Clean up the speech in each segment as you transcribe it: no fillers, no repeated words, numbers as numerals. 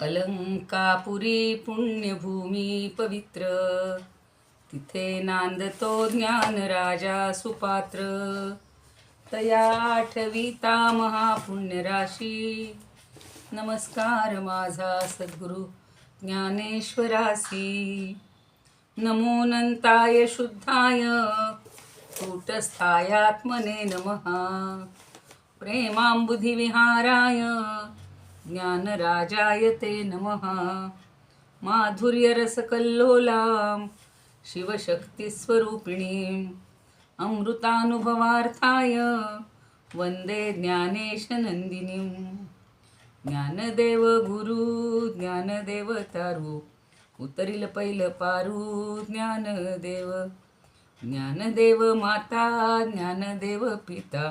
अलंकापुरी पुण्यभूमी पवित्र, तिथे नांदतो ज्ञान राजा सुपात्र. तया आठविता महापुण्यराशी, नमस्कार माझा सद्गुरु ज्ञानेश्वरासी. नमो नंताय शुद्धाय कूटस्थायात्मने नमः. प्रेमांबुधिविहाराय ज्ञानराजाय ते नमः. माधुर्यरसकल्लोलां शिवशक्तिस्वरूपिणीम् अमृतानुभवार्थाय वंदे ज्ञानेशनंदिनीम्. ज्ञानदेव गुरु ज्ञानदेव तारू, उतरील पैल पारू ज्ञानदेव. ज्ञानदेव माता ज्ञानदेव पिता,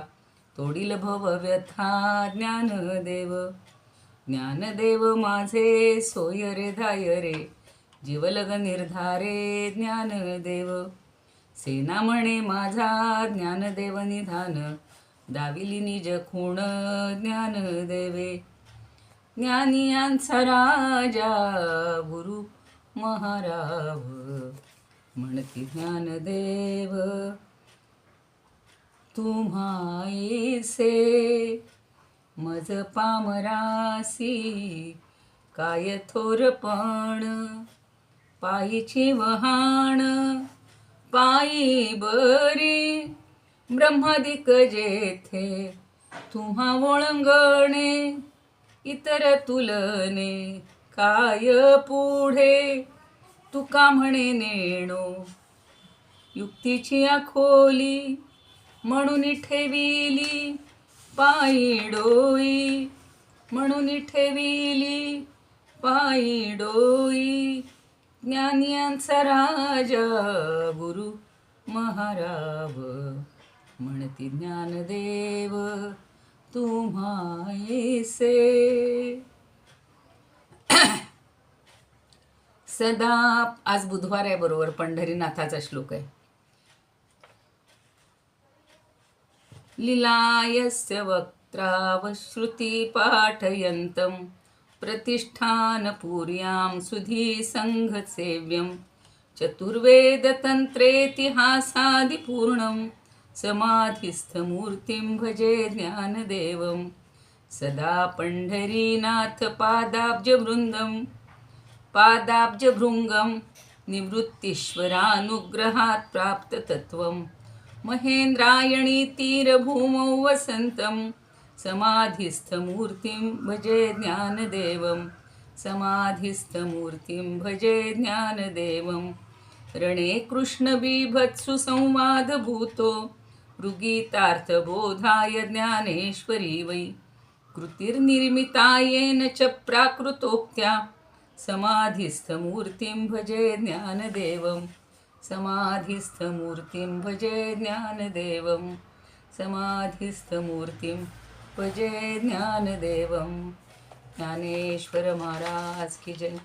तोडील भवव्यथा ज्ञानदेव. ज्ञानदेव माझे सोय रे धाय रे, जीवलग निर्धारे ज्ञानदेव. सेना म्हणे माझा ज्ञानदेव निधान, दाविली निज खूण ज्ञानदेवे. ज्ञानियांचा राजा गुरु महाराव, म्हणती ज्ञानदेव. तुम्हाईसे मज पामरासी, काय थोरपण पायीची वहाण. पायी बरी ब्रह्मादिक जेथे, तुम्हा ओळंगणे इतर तुलने. काय पुढे तुका म्हणे नेणो, युक्तीची आखोली म्हणून ठेविली. पायी डोई म्हणून ठेविली पायी डोई. ज्ञानियांचा राजा गुरु महाराव, म्हणती ज्ञानदेव तुम्हाईसे. सदा आज बुधवार आहे, बरोबर पंढरीनाथाचा श्लोक आहे. लीलायस्य वक्त्रावश्रुति पाठयन्तं, प्रतिष्ठानपूर्यां सुधी संघसेव्यं. चतुर्वेदतन्त्रेतिहासादिपूर्णं, समाधिस्थमूर्तिं भजे ज्ञानदेवं. सदा पंढरीनाथ पादाब्जभृङ्गं निवृत्तीश्वरानुग्रहात् प्राप्ततत्त्वं. महेन्द्रायणी तीरभूमौ वसन्तं, समाधिस्थमूर्तिं भजे ज्ञानदेवं. समाधिस्थमूर्तिं भजे ज्ञानदेवं. रणे कृष्णबीभत्सु संवादभूतो, मृगीतार्थबोधाय ज्ञानेश्वरी वै. कृतिर्निर्मितायेन च प्राकृतोक्त्या, समाधिस्थमूर्तिं भजे ज्ञानदेवं. समाधिस्थमूर्तिं भजे ज्ञानदेवं. समाधिस्थमूर्तिं भजे ज्ञानदेवं. ज्ञानेश्वर महाराज की जय.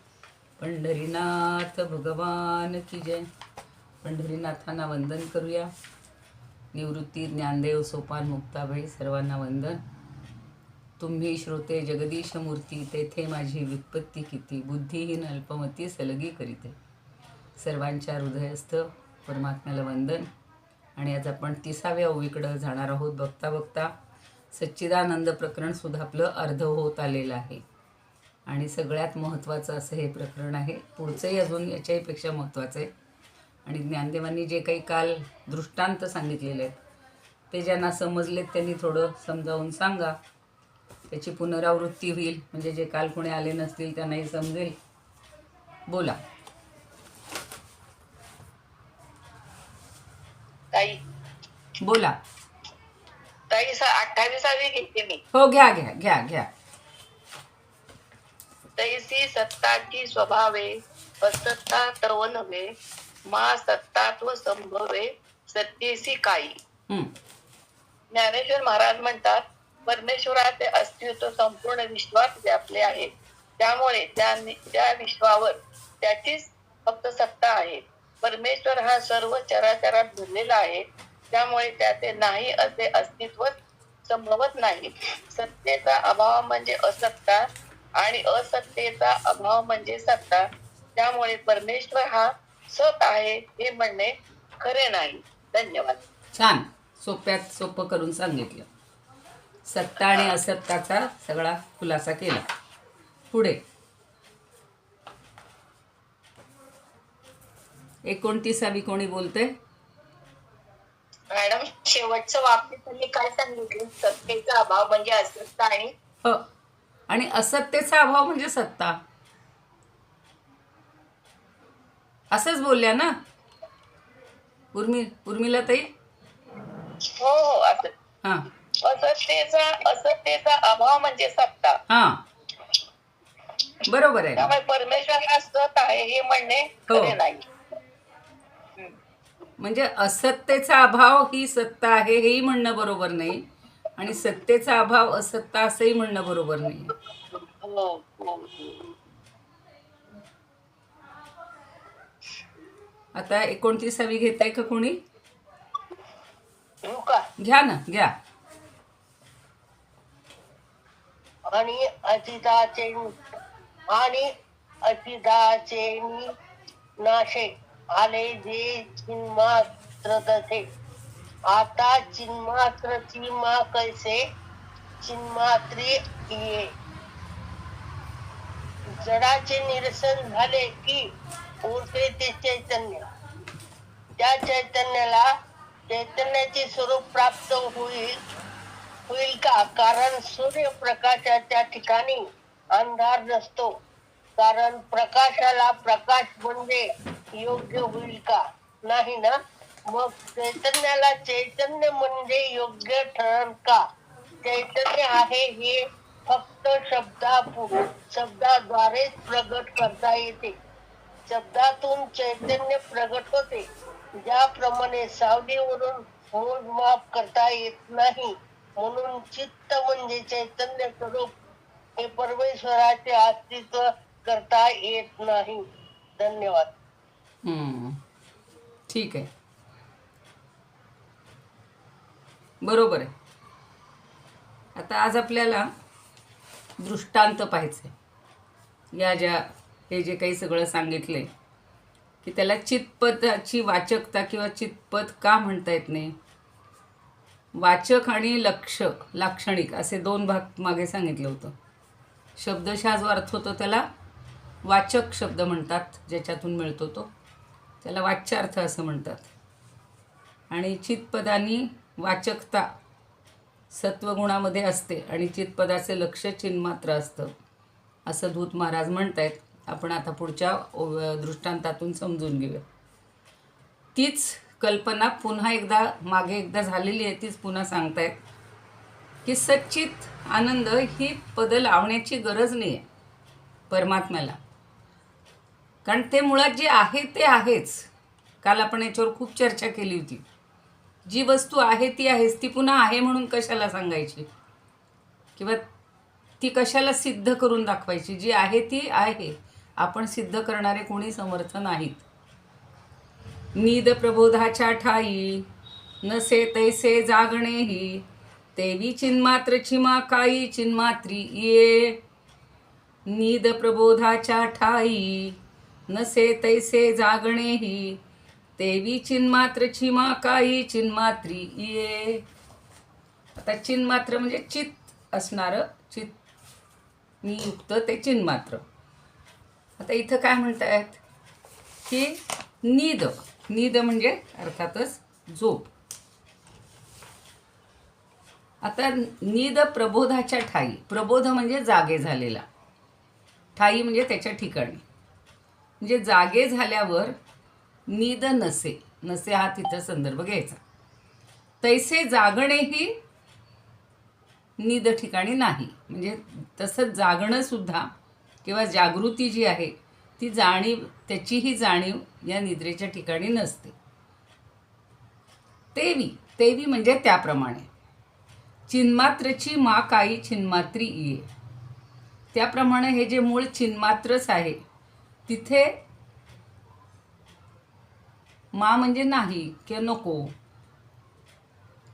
पंढरीनाथ भगवान की जय. पंढरीनाथांना वंदन करूया. निवृत्ती ज्ञानदेव सोपान मुक्ताबाई सर्वांना वंदन. तुम्ही श्रोते जगदीश मूर्ती, तेथे माझी व्युत्पत्ती किती. बुद्धिहीन अल्पमती सलगी करीते. सर्वांच्या हृदयस्थ परमात्म्याला वंदन. आणि आज आपण 30व्या ओवीकडं जाणार आहोत. बघता बघता सच्चिदानंद प्रकरण सुद्धा आपलं अर्ध होत आलेलं आहे. आणि सगळ्यात महत्त्वाचं असं हे प्रकरण आहे. पुढचंही अजून याच्याहीपेक्षा महत्त्वाचं आहे. आणि ज्ञानदेवांनी जे काही काल दृष्टांत सांगितलेले आहेत, ते ज्यांना समजलेत त्यांनी थोडं समजावून सांगा. त्याची पुनरावृत्ती होईल, म्हणजे जे काल कोणी आले नसतील त्यांनाही समजेल. बोला ताई. बोला ताई 28वी घेते मी. हो, घ्या घ्या घ्या घ्या. तैसी सत्ताची स्वभावे, असत्ता सर्व नव्हे. मा सत्तात्व संभवे, सत्तेसी काही. ज्ञानेश्वर महाराज म्हणतात, परमेश्वराचे अस्तित्व संपूर्ण विश्वात व्यापले आहे. त्यामुळे त्या विश्वावर त्याचीच फक्त सत्ता आहे. परमेश्वर हा सर्व चराचरात भरलेला आहे. त्यामुळे त्याचे नाही असे अस्तित्व संभवत नाही. सत्तेचा अभाव म्हणजे असत्ता, आणि असत्तेचा अभाव म्हणजे सत्ता. त्यामुळे परमेश्वर हा सत आहे हे म्हणणे खरे नाही. धन्यवाद. छान, सोप्यात सोपं करून सांगितलं. सत्ता आणि असत्ताचा सगळा खुलासा केला. पुढे 29वी कोणी बोलते? मॅडम, शेवटचं वाक्य तुम्ही काय सांगितलं? सत्तेचा अभाव म्हणजे असत्ता आणि हो, आणि असत्तेचा अभाव म्हणजे सत्ता, असंच बोलल्या ना उर्मिला ताई? हो हो असं. हां असत्तेचा अभाव म्हणजे सत्ता. हां, बरोबर आहे. त्यामुळे परमेश्वर हा सत आहे हे म्हणणे हो. खरे नाही. म्हणजे असत्तेचा अभाव ही सत्ता आहे हेही म्हणणं बरोबर नाही, आणि सत्तेचा अभाव असत्ता असंही म्हणणं बरोबर नाही. हो, हो. आता 29वी घेताय का कोणी? घेऊ का? घ्या ना, घ्या. आणि अतिदाचे नाशे आले जे चिन्मात्र तसे. आता चिन्मात्रची मा कैसे चिन्मात्री ये. जडाचे निरसन झाले की उरते ते चैतन्य. त्या चैतन्याला चैतन्याचे स्वरूप प्राप्त होईल का? कारण सूर्यप्रकाशाच्या ठिकाणी अंधार नसतो. कारण प्रकाशाला प्रकाश म्हणजे योग्य होईल का? नाही ना. मग चैतन्याला चैतन्य म्हणजे योग्य ठरेल का? चैतन्य आहे हे फक्त शब्दाद्वारेच प्रगट करता येते. शब्दातून चैतन्य प्रगट होते. ज्याप्रमाणे सावलीवरून मोजमाप करता येत नाही, म्हणून चित्त म्हणजे चैतन्य स्वरूप हे परमेश्वराचे अस्तित्व करता येत नाही. धन्यवाद. ठीक आहे, बरोबर आहे. आता आज आपल्याला दृष्टांत पाहायचे. हे जे काही सगळं सांगितलंय की त्याला चितपदाची वाचकता किंवा चितपद का म्हणता येत नाही. वाचक आणि लाक्षणिक असे 2 भाग मागे सांगितलं होतं. शब्दशः जो अर्थ होतो त्याला वाचक शब्द म्हणतात, ज्याच्यातून मिळतो तो त्याला वाच्यार्थ असं म्हणतात. आणि चितपदानी वाचकता सत्वगुणामध्ये असते आणि चितपदाचे लक्ष चिन्मात्र असतं, असं धूत महाराज म्हणतायत. आपण आता पुढच्या दृष्टांतातून समजून घेऊया. तीच कल्पना पुन्हा मागे एकदा झालेली आहे, तीच पुन्हा सांगतायत की सच्चित आनंद ही पद लावण्याची गरज नाही आहे परमात्म्याला, कारण ते मुळात जे आहे ते आहेच. काल आपण याच्यावर खूप चर्चा केली होती. जी वस्तू आहे ती आहेच, ती पुन्हा आहे म्हणून कशाला सांगायची किंवा ती कशाला सिद्ध करून दाखवायची. जी आहे ती आहे, आपण सिद्ध करणारे कोणी समर्थ नाहीत. नीद प्रबोधाच्या ठाई नसे तैसे जागणेही, तेवी चिन्मात्रची मा काही चिन्मात्री ये. नीद प्रबोधाच्या ठाई नसे तैसे जागणेही, तेवी चिन्मात्रची मा काही चिन्मात्री ये. आता चिन्मात्र म्हणजे चित असणारं, चित नियुक्त ते चिन्मात्र. आता इथं काय म्हणतायत की नीद म्हणजे अर्थातच झोप. आता नीद प्रबोधाच्या ठाई, प्रबोध म्हणजे जागे झालेला, ठाई म्हणजे त्याच्या ठिकाणी. म्हणजे जागे झाल्यावर नीद नसे हा तिथं संदर्भ घ्यायचा. तैसे जागणेही नीद ठिकाणी नाही. म्हणजे तसंच जागणं सुद्धा किंवा जागृती जी आहे ती त्याचीही जाणीव या निद्रेच्या ठिकाणी नसते. तेवी म्हणजे त्याप्रमाणे. चिन्मात्रची मा काही चिन्मात्री ये. त्याप्रमाणे हे जे मूळ चिन्मात्रच आहे तिथे मा म्हणजे नाही किंवा नको,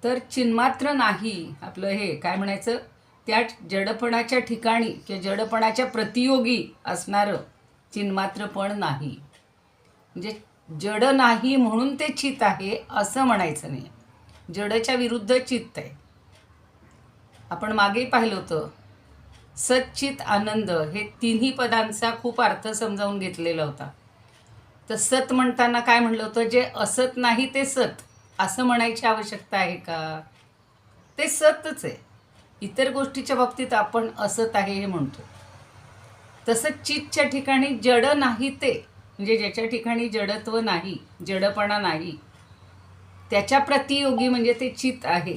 तर चिन्मात्र नाही. आपलं हे काय म्हणायचं, त्या जडपणाच्या ठिकाणी किंवा जडपणाच्या प्रतियोगी असणारं चिन्मात्रपण नाही. म्हणजे जड नाही म्हणून ते चित आहे असं म्हणायचं नाही. जडच्या विरुद्ध चित्त आहे. आपण मागे पाहिलं होतं सच्चित आनंद हे तिन्ही पदांचा खूप अर्थ समजावून घेतलेला होता. तर सत म्हणताना काय म्हणलं होतं, जे असत नाही ते सत असं म्हणायची आवश्यकता आहे का? ते सतच आहे. इतर गोष्टीच्या बाबतीत आपण असत आहे हे म्हणतो. तसं चितच्या ठिकाणी जड नाही ते, म्हणजे ज्याच्या ठिकाणी जडत्व नाही, जडपणा नाही, त्याच्या प्रतियोगी म्हणजे ते चित आहे.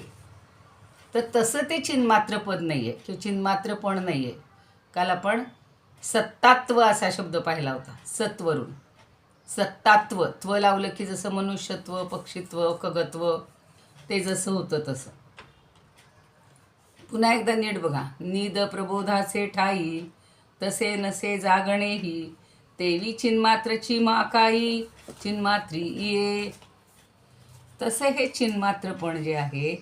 तर तसं ते चिन्मात्रपद नाही आहे किंवा चिन्मात्रपण नाही आहे. काल आपण सत्तात्व असा शब्द पाहिला होता. सत्वरून सत्तात्व, त्व लावलं की जसं मनुष्यत्व, पक्षित्व, खगत्व ते जसं होतं तसं. पुन्हा एकदा नीट बघा. निद प्रबोधाचे ठाई तसे नसे जागणेही, तेवी चिन्मात्रची माकाई चिन्मात्री ये. तसं हे चिन्मात्रपण जे आहे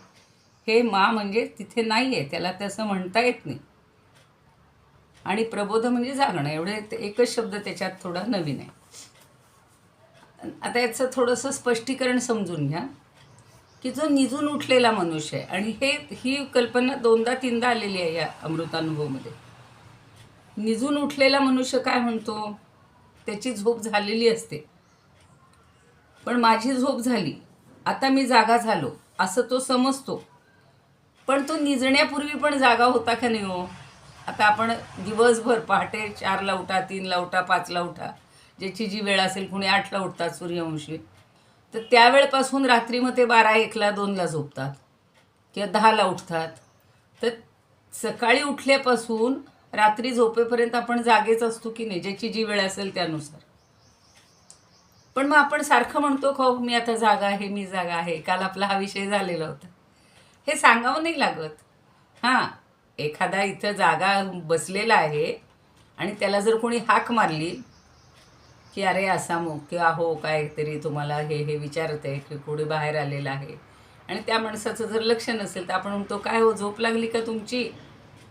हे मा म्हणजे तिथे नाही आहे, त्याला तसं म्हणता येत नाही. आणि प्रबोध म्हणजे जागणं, एवढे एकच शब्द त्याच्यात थोडा नवीन आहे. आता याचं थोडंसं स्पष्टीकरण समजून घ्या की जो निजून उठलेला मनुष्य आहे, आणि ही कल्पना दोनदा तीनदा आलेली आहे या अमृतानुभवमध्ये. निजून उठलेला मनुष्य काय म्हणतो, त्याची झोप झालेली असते. पण माझी झोप झाली, आता मी जागा झालो असं तो समजतो. पण तो निजण्यापूर्वी पण जागा होता का नाही हो? आता आपण दिवसभर पहाटे 4ला उठा, 3ला उठा, 5ला उठा, ज्याची जी वेळ असेल, कुणी 8ला उठतात सूर्यवंशी, तर त्यावेळपासून रात्री मग ते 12, 1ला, 2ला झोपतात किंवा 10ला उठतात. तर सकाळी उठल्यापासून रात्री झोपेपर्यंत आपण जागेच असतो की नाही, ज्याची जी वेळ असेल त्यानुसार. पण मग आपण सारखं म्हणतो खो मी आता जागा आहे, मी जागा आहे. काल आपला हा विषय झालेला होता. हे सांगावं नाही लागत. हां, एखादा इथं जागा बसलेला आहे आणि त्याला जर कोणी हाक मारली की अरे असामो किंवा हो काहीतरी तुम्हाला हे विचारत आहे की कोणी बाहेर आलेलं आहे, आणि त्या माणसाचं जर लक्ष नसेल तर आपण म्हणतो काय हो झोप लागली का तुमची,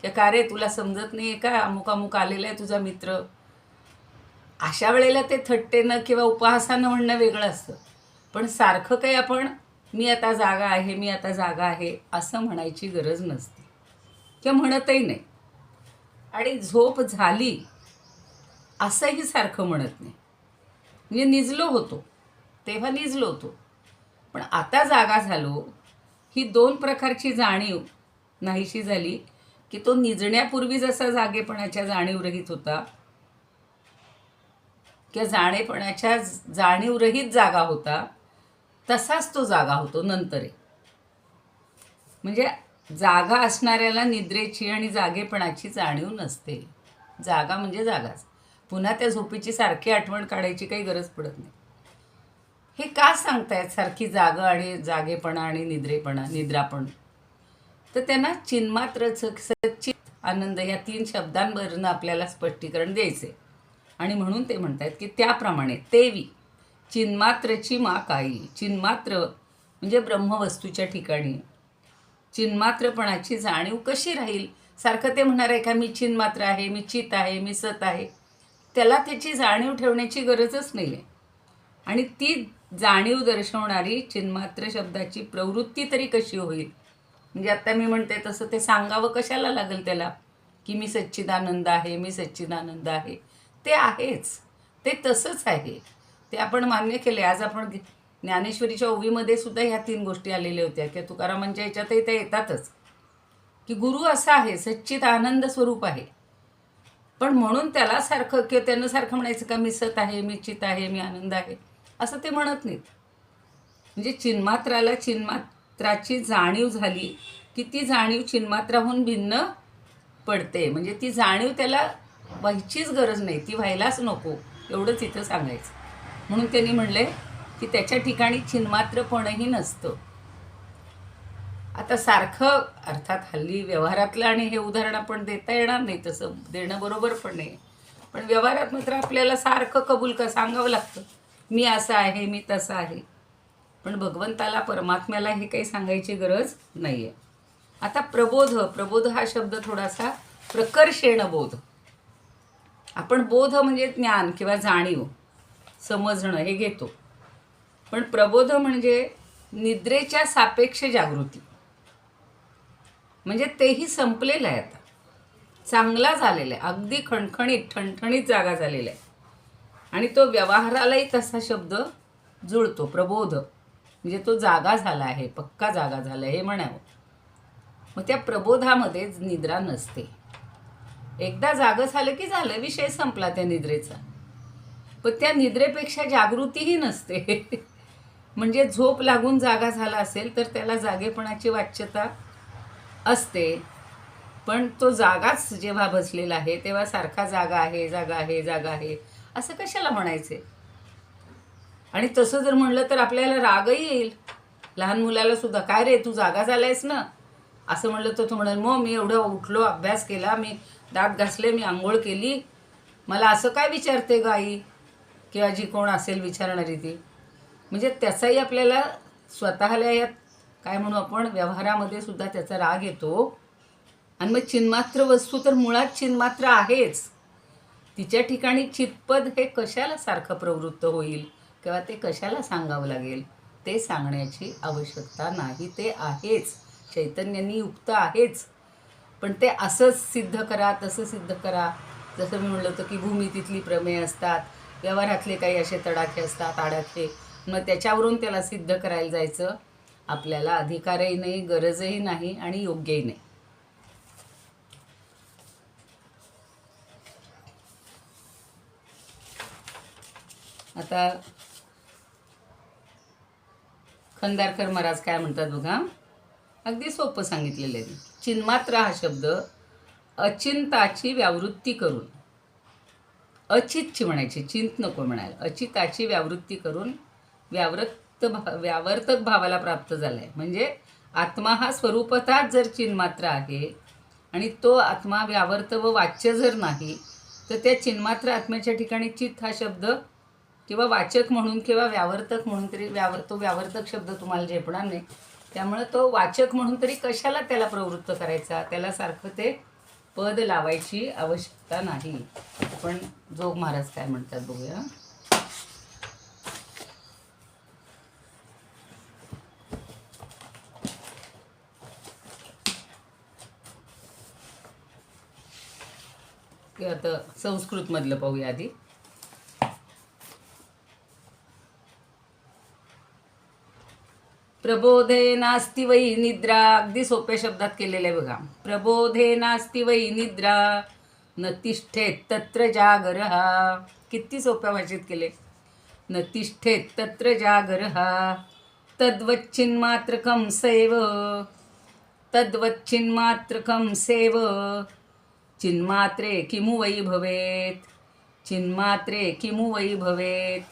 किंवा का रे तुला समजत नाही आहे का, अमुक अमुक आलेला आहे तुझा मित्र. अशा वेळेला ते थट्टेनं किंवा उपहासानं म्हणणं वेगळं असतं. पण सारखं काही आपण मी आता जागा आहे, मी आता जागा आहे असं म्हणायची गरज नसते किंवा म्हणतही नाही. आणि झोप झाली असंही सारखं म्हणत नाही. म्हणजे निजलो होतो तेव्हा निजलो होतो, पण आता जागा झालो, ही 2 प्रकारची जाणीव नाहीशी झाली की तो निजण्यापूर्वी जसा जागेपणाच्या जाणीवरहित होता किंवा जाणेपणाच्या जाणीवरहित जागा होता, तसाच तो जागा होतो नंतर. म्हणजे जागा असणाऱ्याला निद्रेची आणि जागेपणाची जाणीव नसते. जागा म्हणजे जागाच. पुन्हा त्या झोपेची सारखी आठवण काढायची काही गरज पडत नाही. हे का सांगतायत सारखी जागा आणि जागेपणा आणि निद्रापण? तर त्यांना चिन्मात्रचं सच्चित आनंद या 3 शब्दांवरनं आपल्याला स्पष्टीकरण द्यायचे. आणि म्हणून ते म्हणतात की त्याप्रमाणे तेवी चिन्मात्रची मा काई. चिन्मात्र म्हणजे ब्रह्मवस्तूच्या ठिकाणी चिन्मात्रपणाची जाणीव कशी राहील? सारखं ते म्हणणार आहे का मी चिन्मात्र आहे, मी चित आहे, मी सत आहे? त्याला त्याची जाणीव ठेवण्याची गरजच नाही आहे. आणि ती जाणीव दर्शवणारी चिन्मात्र शब्दाची प्रवृत्ती तरी कशी होईल? म्हणजे आता मी म्हणते तसं ते सांगावं कशाला लागेल त्याला की मी सच्चिदानंद आहे, मी सच्चिदानंद आहे. ते आहेच, ते तसंच आहे, ते आपण मान्य केले. आज आपण ज्ञानेश्वरीच्या ओवीमध्ये सुद्धा ह्या 3 गोष्टी आलेल्या होत्या किंवा तुकारामांच्या ह्याच्यातही त्या येतातच की गुरु असा आहे, सच्चित आनंद स्वरूप आहे. पण म्हणून त्याला सारखं किंवा त्यानं सारखं म्हणायचं का मी सत आहे, मी चित आहे, मी आनंद आहे, असं ते म्हणत नाहीत. म्हणजे चिन्मात्राला चिन्मात्राची जाणीव झाली की ती जाणीव चिन्मात्राहून भिन्न पडते. म्हणजे ती जाणीव त्याला व्हायचीच गरज नाही, ती व्हायलाच नको, एवढंच इथं सांगायचं. म्हणून त्यांनी म्हणले की त्याच्या ठिकाणी चिन्मात्रपणही नसतं. आता सारखं अर्थात हल्ली व्यवहारातलं आणि हे उदाहरण आपण देता येणार नाही, तसं देणं बरोबर पण नाही. पण व्यवहारात मात्र आपल्याला सारखं कबूल सांगावं लागतं मी असं आहे, मी तसं आहे. पण भगवंताला, परमात्म्याला हे काही सांगायची गरज नाही आहे. आता प्रबोध हा शब्द थोडासा प्रकर्षेण बोध. आपण बोध म्हणजे ज्ञान किंवा जाणीव, समजणं हे घेतो. पण प्रबोध म्हणजे निद्रेच्या सापेक्ष जागृती. म्हणजे तेही संपलेलं आहे आता, चांगला झालेला आहे, अगदी खणखणीत ठणठणीत जागा झालेला आहे. आणि तो व्यवहारालाही तसा शब्द जुळतो. प्रबोध म्हणजे तो जागा झाला आहे, पक्का जागा झाला आहे हे म्हणावं. मग त्या प्रबोधामध्ये निद्रा नसते. एकदा जागं झालं की झालं, विषय संपला त्या निद्रेचा. पण त्या निद्रेपेक्षा जागृतीही नसते. म्हणजे झोप लागून जागा झाला असेल तर त्याला जागेपणाची वाच्यता असते. पण तो जागाच जेव्हा बसलेला आहे तेव्हा सारखा जागा आहे जागा आहे जागा आहे असं कशाला म्हणायचे. आणि तसं जर म्हणलं तर आपल्याला रागही येईल. लहान मुलाला सुद्धा, काय रे तू जागा झालायस ना, असं म्हणलं तर तो म्हणाल, मग मी एवढं उठलो, अभ्यास केला, मी दात घासले, मी आंघोळ केली, मला असं काय विचारते ग आई, किंवा जी कोण असेल विचारणारी ती. म्हणजे त्याचाही आपल्याला स्वतःला यात काय म्हणू आपण, व्यवहारामध्ये सुद्धा त्याचा राग येतो. आणि मग चिन्मात्र वस्तू तर मुळात चिन्मात्र आहेच, तिच्या ठिकाणी चितपद हे कशाला सारखं प्रवृत्त होईल किंवा ते कशाला सांगावं लागेल, ते सांगण्याची आवश्यकता नाही. ते आहेच, चैतन्याने युक्त आहेच. पण ते असंच सिद्ध करा, तसं सिद्ध करा, जसं मी म्हणलं होतं की भूमितीतली प्रमेय असतात, व्यवहारातले काही असे तडाखे असतात आडाखे, मग त्याच्यावरून त्याला सिद्ध करायला जायचं आपल्याला अधिकारही नाही, गरजही नाही आणि योग्यही नाही. आता खंदारकर महाराज काय म्हणतात बघा, अगदी सोपं सांगितलेलं आहे. चिन्मात्र हा शब्द अचिंताची व्यावृत्ती करून, अचितची म्हणायची, चिंत नको म्हणायला, अचिताची व्यावृत्ती करून व्यावर्तक भावाला प्राप्त झाला आहे. म्हणजे आत्मा हा स्वरूपतःच जर चिन्मात्र आहे आणि तो आत्मा व्यावर्त व वाच्य जर नाही, तर त्या चिन्मात्र आत्म्याच्या ठिकाणी चित्त हा शब्द किंवा वाचक म्हणून किंवा व्यावर्तक म्हणून तरी, तो व्यावर्तक शब्द तुम्हाला झेपणार नाही, त्यामुळे तो वाचक म्हणून तरी कशाला त्याला प्रवृत्त करायचा, त्याला सारखं ते पद लावायची आवश्यकता नाही. पण जोग महाराज काय म्हणतात बघूया. आता संस्कृत मधलं पाहूया आधी. प्रबोधे नास्ति वै निद्रा, अगदी सोप्या शब्दात केलेलं आहे बघा. प्रबोधे नास्ति वै निद्रा न तिष्ठेत तत्र जागरः. किती सोप्या भाषेत केले. न तिष्ठेत तत्र जागरः तद्वच्चिन्मात्रकं सैव, तद्वच्चिन्मात्रकं सेव चिन्मात्रे किमु वै भवेत्, चिन्मात्रे किमु वै भवेत्.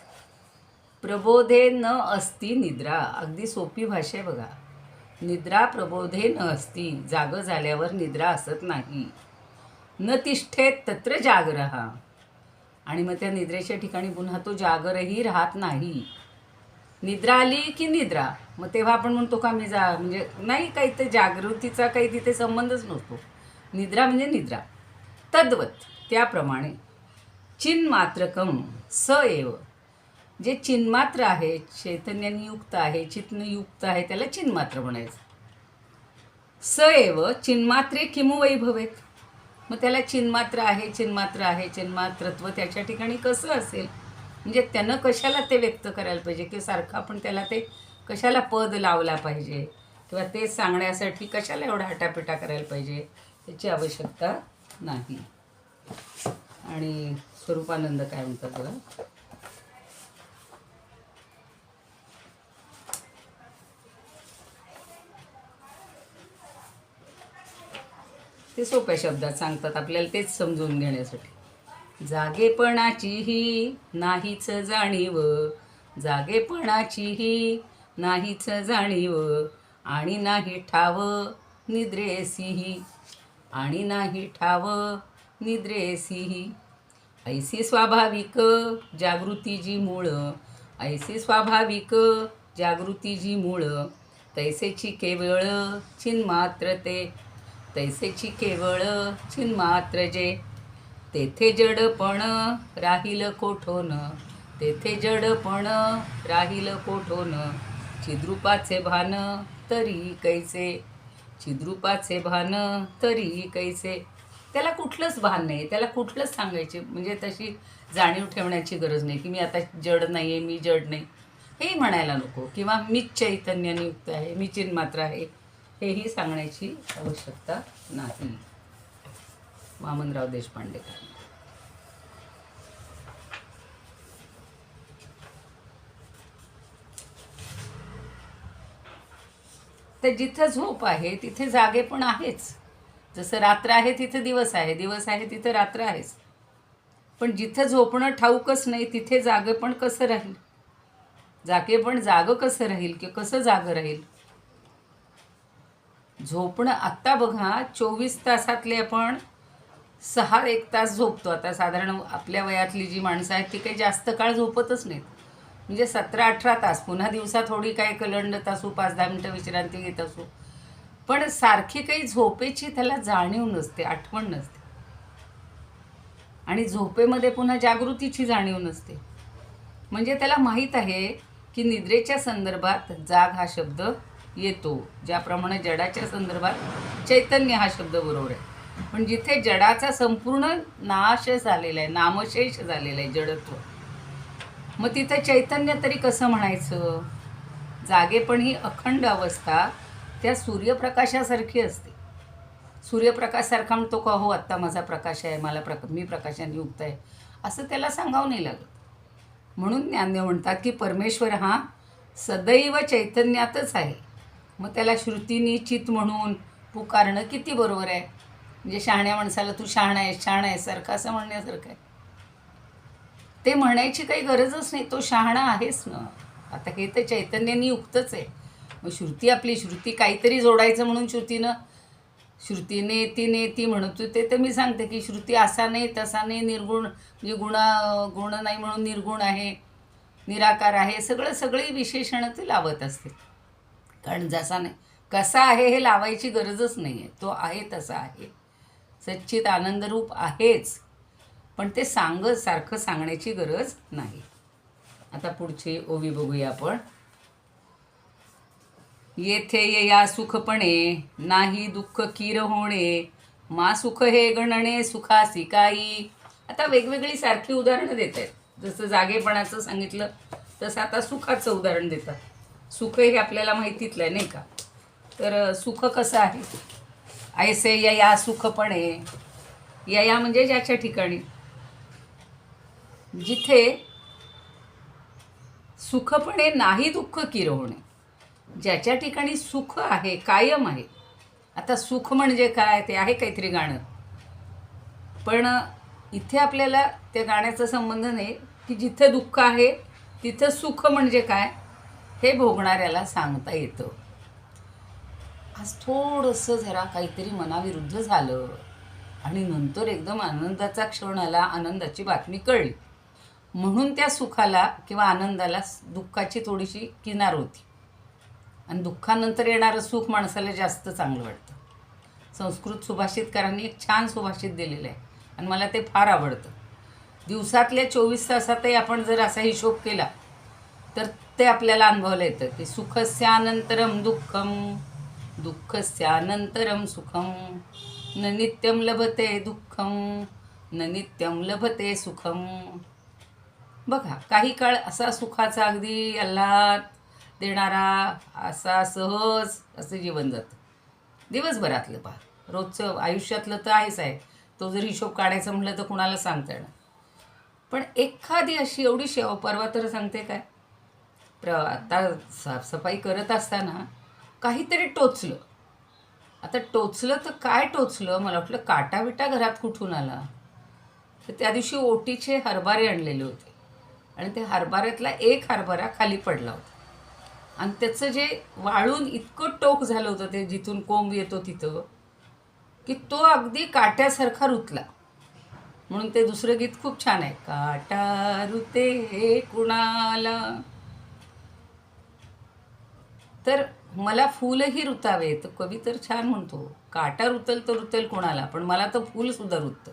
प्रबोधे न अस्ति निद्रा, अगदी सोपी भाषा आहे बघा. निद्रा प्रबोधे न अस्ति, जागं झाल्यावर निद्रा असत नाही. न तिष्ठेत तत्र जागरः, आणि मग त्या निद्रेच्या ठिकाणी पुन्हा तो जागरही राहत नाही. निद्रा आली की निद्रा, मग तेव्हा आपण म्हणतो का मी म्हणजे नाही, काही ते जागृतीचा काही तिथे संबंधच नसतो. निद्रा म्हणजे निद्रा. तद्वत त्याप्रमाणे चिन्मात्रकम स एव, जे चिन्मात्र आहे, चैतन्याने युक्त आहे, चित्तने युक्त आहे, त्याला चिन्मात्र म्हणायचं. स एव चिन्मात्रे किमु वै भवेत, मग त्याला चिन्मात्र आहे, चिन्मात्र आहे, चिन्मात्रत्व त्याच्या ठिकाणी कसं असेल, म्हणजे त्यानं कशाला ते व्यक्त करायला पाहिजे, की सारखं आपण त्याला ते कशाला पद लावला पाहिजे, किंवा ते सांगण्यासाठी कशाला एवढा हटापिटा करायला पाहिजे, त्याची आवश्यकता नाही. आणि स्वरूपानंद काय म्हणतात बघा. ते सोप्या शब्दात सांगतात आपल्याला तेच समजून घेण्यासाठी. जागेपणाचीही नाहीच जाणीव, जागेपणाचीही नाहीच जाणीव, आणि नाही ठाव निद्रेसीही, आणि नाही ठाव निद्रेसीही. ऐसी स्वाभाविक जागृती जी मूळ, ऐसी स्वाभाविक जागृती जी मूळ, तैसेची केवळ चिन्मात्र ते, तैसेची केवळ चिन्मात्र जे, तेथे जडपण राहील कोठोन, तेथे जडपण राहील कोठोन, चिद्रूपाचे भान तरी कैसे, चिद्रूपाचे भान तरी कैसे. त्याला कुठलंच भान नाही, त्याला कुठलंच सांगायचे म्हणजे तशी जाणीव ठेवण्याची गरज नाही की मी आता जड नाही आहे, मी जड नाही हेही म्हणायला नको, किंवा मीच चैतन्याने युक्त आहे, मी चिन्मात्र आहे हेही सांगण्याची आवश्यकता नाही. वामनराव देशपांडे. तर जिथं झोप आहे तिथे जागे पण आहेच. जसं रात्र आहे तिथे दिवस आहे, दिवस आहे तिथे रात्र आहेच. पण जिथं झोपणं ठाऊकच नाही तिथे जागे पण कसं राहील, जागे पण जागं कसं राहील की कसं जागं राहील. झोपणं आत्ता बघा 24 तासातले आपण 6-1 तास झोपतो. आता साधारण आपल्या वयातली जी माणसं आहेत ती काही जास्त काळ झोपतच नाहीत, म्हणजे 17-18 तास. पुन्हा दिवसा थोडी काही कलंडत असू, 5-10 मिनटं विश्रांती घेत असू, पण सारखी काही झोपेची त्याला जाणीव नसते, आठवण नसते. आणि झोपेमध्ये पुन्हा जागृतीची जाणीव नसते. म्हणजे त्याला माहीत आहे की निद्रेच्या संदर्भात जाग हा शब्द येतो, ज्याप्रमाणे जडाच्या संदर्भात चैतन्य हा शब्द बरोबर आहे. पण जिथे जडाचा संपूर्ण नाश झालेला आहे, नामशेष झालेला आहे जडत्व, मग तिथे चैतन्य तरी कसं म्हणायचं. जागेपण ही अखंड अवस्था त्या सूर्यप्रकाशासारखी असते. सूर्यप्रकाशासारखा म्हणतो का, हो आत्ता माझा प्रकाश आहे, मला मी प्रकाशाने युक्त आहे, असं त्याला सांगावं नाही लागत. म्हणून ज्ञानदेव म्हणतात की परमेश्वर हा सदैव चैतन्यातच आहे. मग त्याला श्रुतीनी चित म्हणून पुकारणं किती बरोबर आहे. म्हणजे शहाण्या माणसाला तू शहाणा आहेस, शहाणा आहेस सारखं असं म्हणण्यासारखं आहे. ते म्हणायची काही गरजच नाही, तो शहाणा आहेस ना. आता हे तर चैतन्याने युक्तच आहे. मग श्रुती, आपली श्रुती काहीतरी जोडायचं म्हणून श्रुतीने ती म्हणत होते. तर मी सांगते की श्रुती असा नाही तसा नाही, निर्गुण म्हणजे गुण नाही म्हणून निर्गुण आहे, निराकार आहे, सगळी विशेषणं ते लावत असते. कारण जसा नाही कसा आहे हे लावायची गरजच नाही आहे, तो आहे तसा आहे, सच्चित आनंदरूप आहेच. पण ते सारखं सांगण्याची गरज नाही. आता पुढची ओवी बघूया आपण. येथे या सुखपणे नाही दुःख कीर होणे, मा सुख हे गणणे सुखासी काही. आता वेगवेगळी सारखी उदाहरणं देत आहेत. जसं जागेपणाचं सांगितलं तसं आता सुखाचं उदाहरण देतात. सुख हे आपल्याला माहितीतलं आहे नाही का. तर सुख कसं आहे, ऐसे या सुखपणे, या म्हणजे ज्याच्या ठिकाणी, जिथे सुखपणे नाही दुःख कीर होणे, ज्याच्या ठिकाणी सुख आहे, कायम आहे. आता सुख म्हणजे काय, ते आहे काहीतरी गाणं, पण इथे आपल्याला त्या गाण्याचा संबंध नाही की जिथे दुःख आहे तिथं सुख म्हणजे काय हे भोगणाऱ्याला सांगता येतं. आज थोडंसं जरा काहीतरी मनाविरुद्ध झालं आणि नंतर एकदम आनंदाचा क्षण आला, आनंदाची बातमी कळली, म्हणून त्या सुखाला किंवा आनंदाला दुःखाची थोडीशी किनार होती. आणि दुःखानंतर येणारं सुख माणसाला जास्त चांगलं वाटतं. संस्कृत सुभाषितकारांनी एक छान सुभाषित दिलेलं आहे आणि मला ते फार आवडतं. दिवसातल्या 24 तासातही आपण जर असा हिशोब केला तर ते आपल्याला अनुभवलं येतं की सुखस्यानंतरम दुःखम, दुःखस्यानंतरम सुखम, न नित्यं लभते दुःखम, न नित्यं लभते सुखम. बघा, काही काळ असा सुखाचा अगदी आल्हाद देणारा असा सहज असं जीवन जातं दिवसभरातलं. पहा, रोजचं आयुष्यातलं तर आहेच आहे, तो जर हिशोब काढायचं म्हटलं तर कुणाला सांगता येणार. पण एखादी अशी एवढीशी, परवा तर सांगते काय, आता साफसफाई करत असताना काहीतरी टोचलं. आता टोचलं तर काय टोचलं, मला वाटलं काटा बिटा घरात कुठून आला. तर त्या दिवशी ओटीचे हरभरे आणलेले होते आणि त्या हरभऱ्यातला एक हरभरा खाली पडला होता आणि त्याचं जे वाळून इतकं टोक झालं होतं, ते जिथून कोंब येतो तिथं, की तो अगदी काट्यासारखा रुतला. म्हणून ते दुसरं गीत खूप छान आहे, काटा रुते कुणाला. तर मला फूलही रुतावे, तर कवी तर छान म्हणतो, काटा रुतल तर रुतेल कोणाला, पण मला तर फूलसुद्धा रुततं.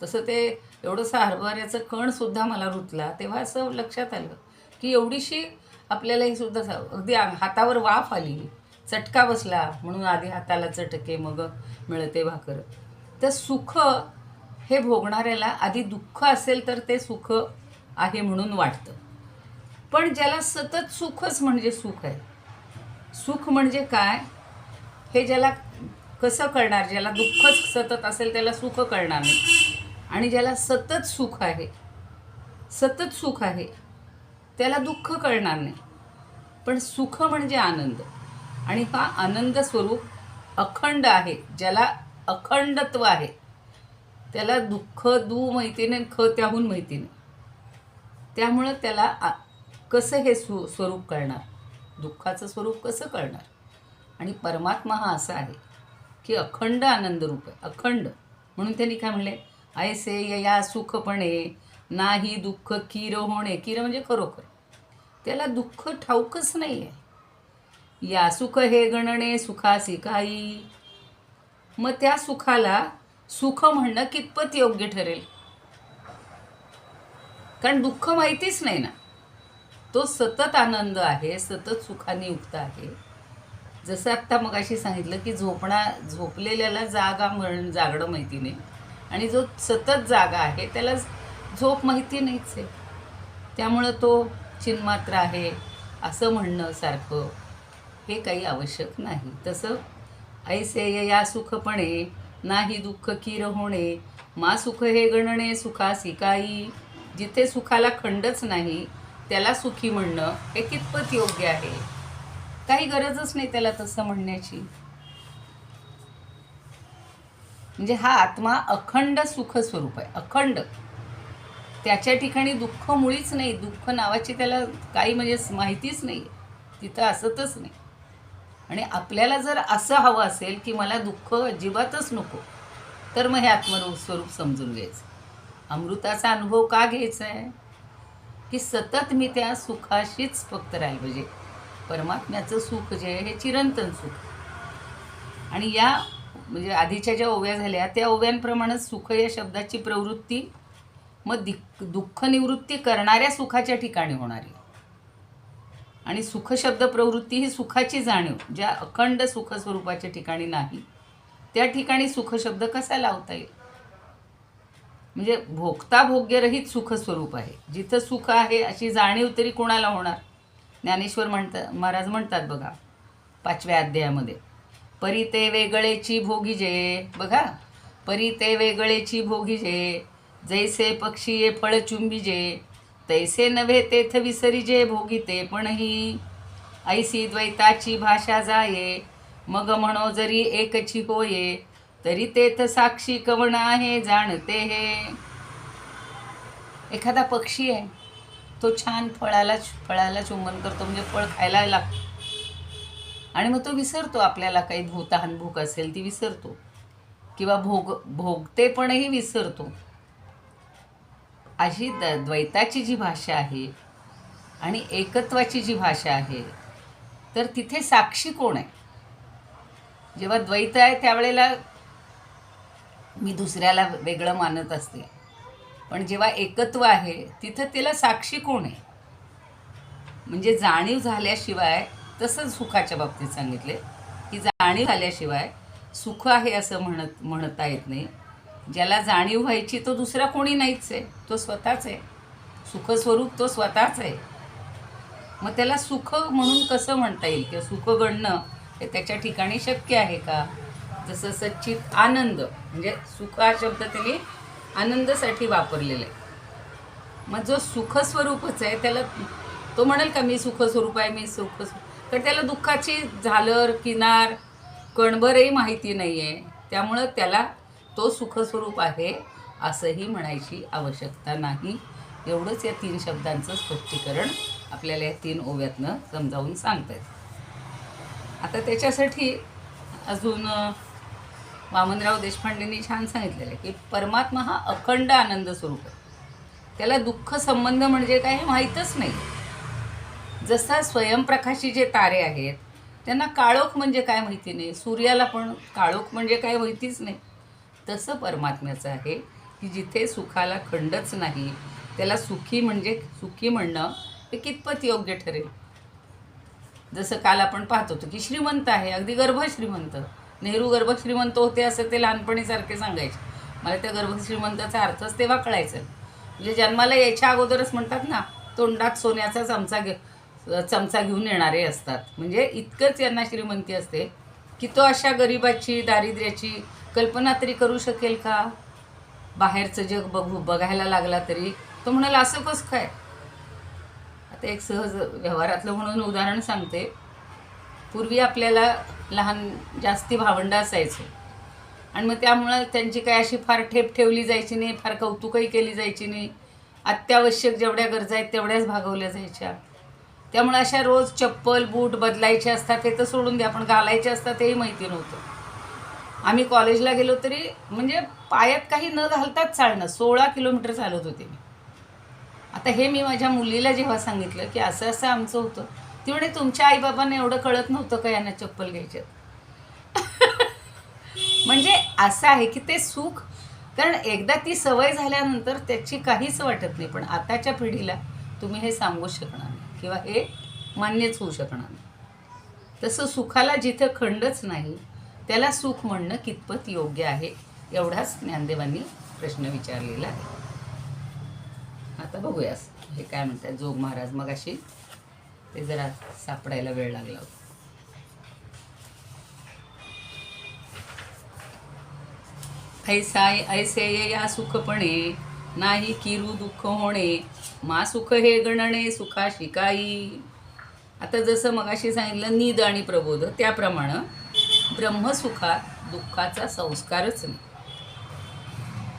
तसं ते एवढंसं हरभऱ्याचं कणसुद्धा मला रुतला, तेव्हा असं लक्षात आलं की एवढीशी आपल्याला ही सुद्धा अगदी हातावर वाफ आली, चटका बसला, म्हणून आधी हाताला चटके मग मिळते भाकर. तर सुख हे भोगणाऱ्याला आधी दुःख असेल तर ते सुख आहे म्हणून वाटतं. पण ज्याला सतत सुखच म्हणजे सुख आहे, सुख म्हणजे काय हे ज्याला कसं कळणार, ज्याला दुःखच सतत असेल त्याला सुख कळणार नाही. आणि ज्याला सतत सुख आहे, सतत सुख आहे, त्याला दुःख कळणार नाही. पण सुख म्हणजे आनंद, आणि हा आनंद स्वरूप अखंड आहे. ज्याला अखंडत्व आहे त्याला दुःख दू माहिती नाही, ख त्याहून माहिती नाही. त्यामुळं त्याला कसं हे स्वरूप कळणार, दुःखाचं स्वरूप कसं कळणार. आणि परमात्मा हा असा आहे की अखंड आनंद रूप आहे, अखंड. म्हणून त्यांनी काय म्हणले, ऐसे या सुखपणे नाही दुःख कीर होणे. कीर म्हणजे खरोखर, त्याला दुःख ठाऊकच नाही आहे. या सुख हे गणणे सुखासी काही. मग त्या सुखाला सुख म्हणणं कितपत योग्य ठरेल, कारण दुःख माहितीच नाही ना. तो सतत आनंद आहे, सतत सुखाने युक्त आहे. जसं आत्ता मगाशी सांगितलं की झोपलेल्याला जागणं माहिती नाही, आणि जो सतत जागा आहे त्याला झोप माहिती नाहीच आहे. त्यामुळं तो चिन्मात्र आहे असं म्हणणं सारखं हे काही आवश्यक नाही. तसं ऐसे या सुखपणे नाही दुःख कीर होणे, मा सुख हे गणणे सुखासी काही. जिथे सुखाला खंडच नाही त्याला सुखी म्हणणं हे कितपत योग्य आहे. काही गरजच नाही त्याला तसं म्हणण्याची. म्हणजे हा आत्मा अखंड सुख स्वरूप आहे, अखंड. त्याच्या ठिकाणी दुःख मुळीच नाही, दुःख नावाची त्याला काही म्हणजे माहितीच नाही, तिथं असतच नाही. आणि आपल्याला जर असं हवं असेल की मला दुःख अजिबातच नको, तर मग हे आत्मरूप स्वरूप समजून घ्यायचं. अमृताचा अनुभव का घ्यायचा आहे की सतत मी त्या सुखाशीच फक्त राहिलं पाहिजे. परमात्म्याचं सुख जे आहे हे चिरंतन सुख. आणि या म्हणजे आधीच्या ज्या ओव्या झाल्या त्या ओव्यांप्रमाणेच सुख या शब्दाची प्रवृत्ती मग दुःख निवृत्ती करणाऱ्या सुखाच्या ठिकाणी होणारी. आणि सुख शब्द प्रवृत्ती ही सुखाची जाणीव ज्या अखंड सुख स्वरूपाच्या ठिकाणी नाही, त्या ठिकाणी सुख शब्द कसा लावता येईल. म्हणजे भोगता भोग्यरहित सुख स्वरूप आहे. जिथं सुख आहे अशी जाणीव तरी कोणाला होणार. ज्ञानेश्वर महाराज म्हणतात बघा 5व्या अध्यायामध्ये, परी ते वेगळेची भोगीजे. बघा, परी ते वेगळेची भोगीजे, जैसे पक्षी ये फळ चुंबिजे, तैसे नव्हे तेथ विसरिजे भोगीते पणही. ऐसी द्वैताची भाषा जाये, मग म्हणो जरी एकची होये, तरी तेथ साक्षी कवण आहे जाणते हे. एखादा पक्षी आहे, तो छान फळाला चुंबन करतो, म्हणजे फळ खायला लागतो, आणि मग तो विसरतो. आपल्याला काही तहान भूक असेल ती विसरतो, किंवा भोगतेपणही विसरतो. अशी द्वैताची जी भाषा आहे आणि एकत्वाची जी भाषा आहे, तर तिथे साक्षी कोण आहे. जेव्हा द्वैत आहे त्यावेळेला मी दुसऱ्याला वेगळं मानत असते, पण जेव्हा एकत्व आहे तिथं त्याला साक्षी कोण आहे. म्हणजे जाणीव झाल्याशिवाय, तसंच सुखाच्या बाबतीत सांगितले की जाणीव झाल्याशिवाय सुख आहे असं म्हणता येत नाही. ज्याला जाणीव व्हायची तो दुसरा कोणी नाहीच आहे, तो स्वतःच आहे. सुखस्वरूप तो स्वतःच आहे. मग त्याला सुख म्हणून कसं म्हणता येईल, किंवा सुख गणणं हे त्याच्या ठिकाणी शक्य आहे का. जसं सच्चित आनंद, म्हणजे सुख हा शब्द त्यांनी आनंदासाठी वापरलेला आहे. मग जो सुखस्वरूपच आहे त्याला तो म्हणेल का मी सुखस्वरूप आहे, मी तर त्याला दुःखाची झालर किनार कणभरही माहिती नाही आहे. त्यामुळं त्याला तो सुखस्वरूप आहे असंही म्हणायची आवश्यकता नाही. एवढंच या 3 शब्दांचं स्पष्टीकरण आपल्याला या 3 ओव्यातनं समजावून सांगता येतं. आता त्याच्यासाठी अजून वामनराव देशपांडेंनी छान सांगितलेलं आहे की परमात्मा हा अखंड आनंद स्वरूप आहे. त्याला दुःख संबंध म्हणजे काय हे माहीतच नाही. जसा स्वयंप्रकाशी जे तारे आहेत त्यांना काळोख म्हणजे काय माहिती नाही, सूर्याला पण काळोख म्हणजे काय माहितीच नाही. तसं परमात्म्याचं आहे की जिथे सुखाला खंडच नाही, त्याला सुखी म्हणजे सुखी म्हणणं हे कितपत योग्य ठरेल. जसं काल आपण पाहत होतो की श्रीमंत आहे, अगदी गर्भश्रीमंत. नेहरू गर्भश्रीमंत होते असं ते लहानपणीसारखे सांगायचे. मला त्या गर्भश्रीमंताचा अर्थच तेव्हा कळायचं. म्हणजे जन्माला यायच्या अगोदरच म्हणतात ना, तोंडात सोन्याचा चमचा घेऊन येणारे असतात. म्हणजे इतकंच यांना श्रीमंती असते की तो अशा गरिबाची, दारिद्र्याची कल्पना तरी करू शकेल का? बाहेरचं जग बघायला लागला तरी तो म्हणाला असं कसं काय. आता एक सहज व्यवहारातलं म्हणून उदाहरण सांगते. पूर्वी आपल्याला लहान जास्ती भावंडं असायचे आणि मग त्यामुळं त्यांची काही अशी फार ठेप ठेवली जायची नाही, फार कौतुकही केली जायची नाही. अत्यावश्यक जेवढ्या गरजा आहेत तेवढ्याच भागवल्या जायच्या. त्यामुळे अशा रोज चप्पल बूट बदलायचे असतात हे तर सोडून द्या, पण घालायचे असतात हेही माहिती नव्हतं. आम्ही कॉलेजला गेलो तरी म्हणजे पायात काही न घालताच चालणं. 16 किलोमीटर चालत होते मी. आता हे मी माझ्या मुलीला जेव्हा सांगितलं की असं असं आमचं होतं, ती म्हणे तुमच्या आईबाबांना एवढं कळत नव्हतं का यांना चप्पल घ्यायचे. म्हणजे असं आहे की ते सुख, कारण एकदा ती सवय झाल्यानंतर त्याची काहीच वाटत नाही. पण आताच्या पिढीला तुम्ही हे सांगूच शकणार नाही किंवा हे मान्यच होऊ शकणार नाही. तसं सुखाला जिथं खंडच नाही त्याला सुख म्हणणं कितपत योग्य आहे, एवढाच ज्ञानदेवांनी प्रश्न विचारलेला आहे. आता बघूया हे काय म्हणतात जोग महाराज. मग अशी ते जरा सापडायला वेळ लागला होता. ऐसे या सुखपणे नाही किरू दुःख होणे, मा सुख हे गणणे सुखा शिकाई. आता जसं मगाशी सांगितलं निद आणि प्रबोध, त्याप्रमाणे ब्रह्मसुखात दुःखाचा संस्कारच नाही.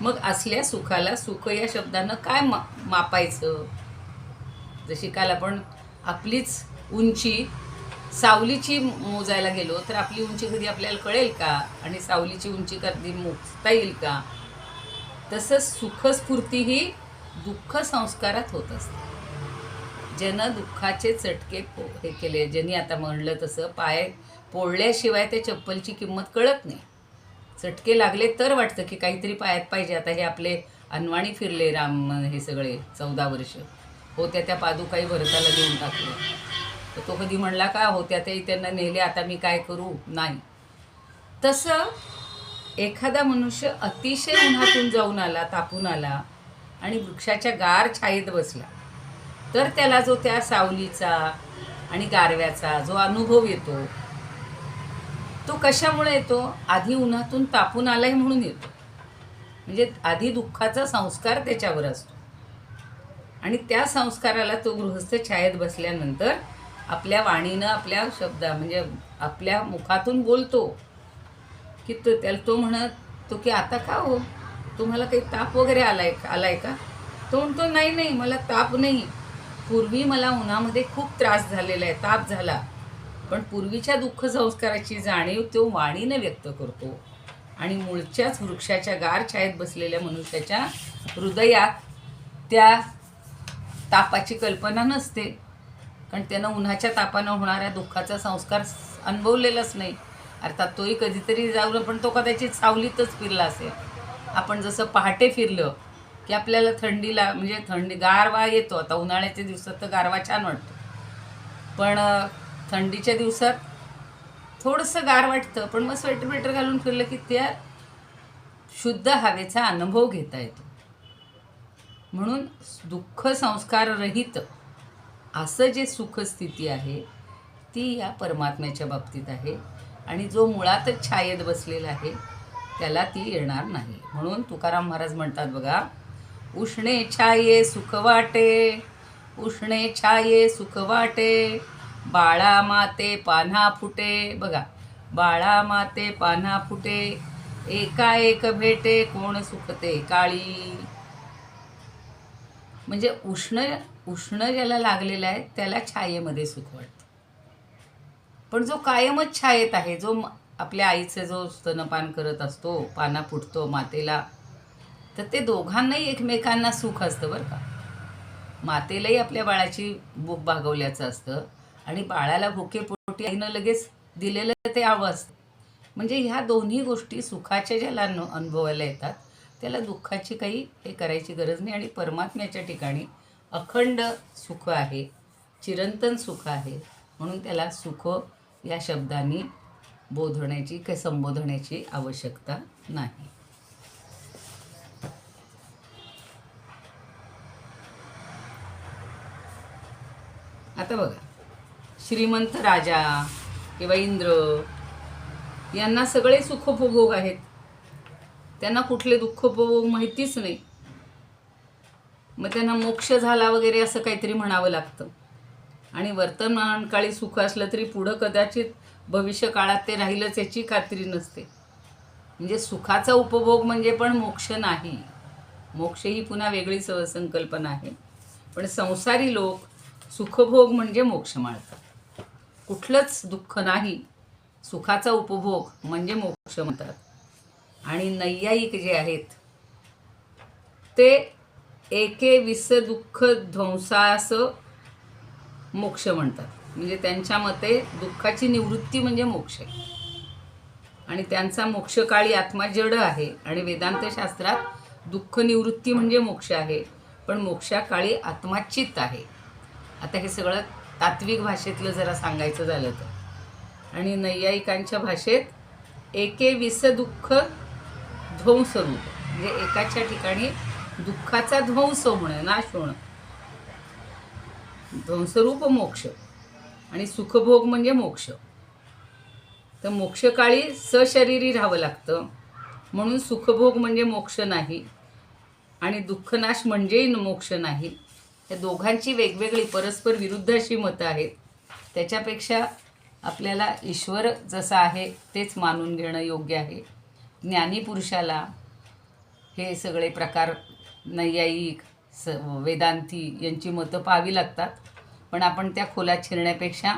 मग असल्या सुखाला सुख या शब्दानं काय मापायचं. जशी काल आपण आपलीच उंची सावलीची मोजायला गेलो तर आपली उंची कधी आपल्याला कळेल का, आणि सावलीची उंची कधी मोजता येईल का. तसंच सुखस्फूर्ती ही दुःख संस्कारात होत असते. ज्यानं दुःखाचे चटके हे केले, ज्यांनी आता म्हणलं तसं पाय पोळल्याशिवाय त्या चप्पलची किंमत कळत नाही. चटके लागले तर वाटतं की काहीतरी पायात पाहिजे. आता हे आपले अनवाणी फिरले राम, हे सगळे 14 वर्ष होत्या त्या पादुकाही भरताला देऊन टाकले. तर तो कधी म्हणला का होत्या त्याही त्यांना नेले, आता मी काय करू. नाही. तसं एखादा मनुष्य अतिशय उन्हातून जाऊन आला, तापून आला आणि वृक्षाच्या गार छायेत बसला, तर त्याला जो त्या सावलीचा आणि गारव्याचा जो अनुभव येतो तो कशामुळे येतो. आधी उन्हातून तापून आलाय म्हणून येतो. म्हणजे आधी दुःखाचा संस्कार त्याच्यावर असतो आणि त्या संस्काराला तो गृहस्थ छायेत बसल्यानंतर आपल्या वाणीनं, आपल्या म्हणजे आपल्या मुखातून बोलतो की त्याला तो म्हणतो की आता का हो, तुम्हाला काही ताप वगैरे आलाय का. तो म्हणतो नाही नाही मला ताप नाही, पूर्वी मला उन्हामध्ये खूप त्रास झालेला आहे, ताप झाला. पण पूर्वीच्या दुःख संस्काराची जाणीव तो वाणीने व्यक्त करतो आणि मूळच्याच वृक्षाच्या गार छायेत बसलेल्या मनुष्याच्या हृदयात त्या तापाची कल्पना नसते, कारण त्यानं उन्हाच्या तापानं होणाऱ्या दुःखाचा संस्कार अनुभवलेलाच नाही. अर्थात तोही कधीतरी जाऊन पण तो कदाचित सावलीतच फिरला असेल. आपण जसं पहाटे फिरलं की आपल्याला थंडीला म्हणजे गारवा येतो. आता उन्हाळ्याच्या दिवसात तर गारवा छान वाटतो, पण थंडीच्या दिवसात थोडंसं गार वाटतं, पण मग स्वेटर घालून फिरलं की त्या शुद्ध हवेचा अनुभव घेता येतो. म्हणून दुःख संस्कार रहित असं जे सुखस्थिती आहे ती या परमात्म्याच्या बाबतीत आहे आणि जो मुळातच छायेत बसलेला आहे त्याला ती येणार नाही. म्हणून तुकाराम महाराज म्हणतात बघा, उष्णे छाये सुख वाटे, उष्णे छाये सुख वाटे, बाळा माते पान्हा फुटे. बघा, बाळा माते पान्हा फुटे, एकाएक भेटे कोण सुखते काळी. म्हणजे उष्ण ज्याला लागलेलं आहे त्याला छायेमध्ये सुख वाटतं, पण जो कायमच छायेत आहे, जो आपल्या आईचं जो स्तनपान करत असतो, पाना फुटतो मातेला, तर ते दोघांनाही एकमेकांना सुख असतं बरं का. मातेलाही आपल्या बाळाची भूक भागवल्याचं असतं आणि बाळाला भुकेपोटी आईनं लगेच दिलेलं ते हवं असतं. म्हणजे ह्या दोन्ही गोष्टी सुखाच्या ज्याला अनुभवायला येतात त्याला दुःखाची काही हे करायची गरज नाही. आणि परमात्म्याच्या ठिकाणी अखंड सुख आहे, चिरंतन सुख आहे, म्हणून त्याला सुख या शब्दांनी बोधण्याची काही संबोधण्याची आवश्यकता नाही. आता बघा, श्रीमंत राजा किंवा इंद्र यांना सगळे सुखोपभोग आहेत, त्यांना कुठले दुःखोपभोग माहितीच नाही. मग त्यांना मोक्ष झाला वगैरे असं काहीतरी म्हणावं लागतं. आणि वर्तमान काळी सुख असलं तरी पुढं कदाचित भविष्य काळात ते राहीलच याची खात्री नसते. म्हणजे सुखाचा उपभोग म्हणजे पण मोक्ष नाही. मोक्ष ही पुन्हा वेगळी संकल्पना आहे. पण संसारी लोक सुखभोग म्हणजे मोक्ष मानतात. कुठलंच दुःख नाही, सुखाचा उपभोग म्हणजे मोक्ष म्हणतात. आणि नैयायिक जे आहेत ते एके विस दुःख ध्वंसास मोक्ष म्हणतात. म्हणजे त्यांच्या मते दुःखाची निवृत्ती म्हणजे मोक्ष आहे. आणि त्यांचा मोक्षकाळी आत्मा जड आहे. आणि वेदांत शास्त्रात दुःख निवृत्ती म्हणजे मोक्ष आहे, पण मोक्षाकाळी आत्मा चित्त आहे. आता हे सगळं तात्विक भाषेतलं जरा सांगायचं झालं तर. आणि नैयायिकांच्या भाषेत एके विस दुःख ध्वंसरूप म्हणजे एकाच्या ठिकाणी दुःखाचा ध्वंस होणं, नाश होणं, ध्वंसरूप मोक्ष. आणि सुखभोग म्हणजे मोक्ष. तर मोक्षकाळी सशरीरी राहावं लागतं, म्हणून सुखभोग म्हणजे मोक्ष नाही आणि दुःखनाश म्हणजेही मोक्ष नाही. या दोघांची वेगवेगळी परस्पर विरुद्ध अशी मतं आहेत. त्याच्यापेक्षा आपल्याला ईश्वर जसा आहे तेच मानून घेणं योग्य आहे. ज्ञानी पुरुषाला हे सगळे प्रकार नैयायिक वेदांती यांची मतं पाहावी लागतात. पण आपण त्या खोलात शिरण्यापेक्षा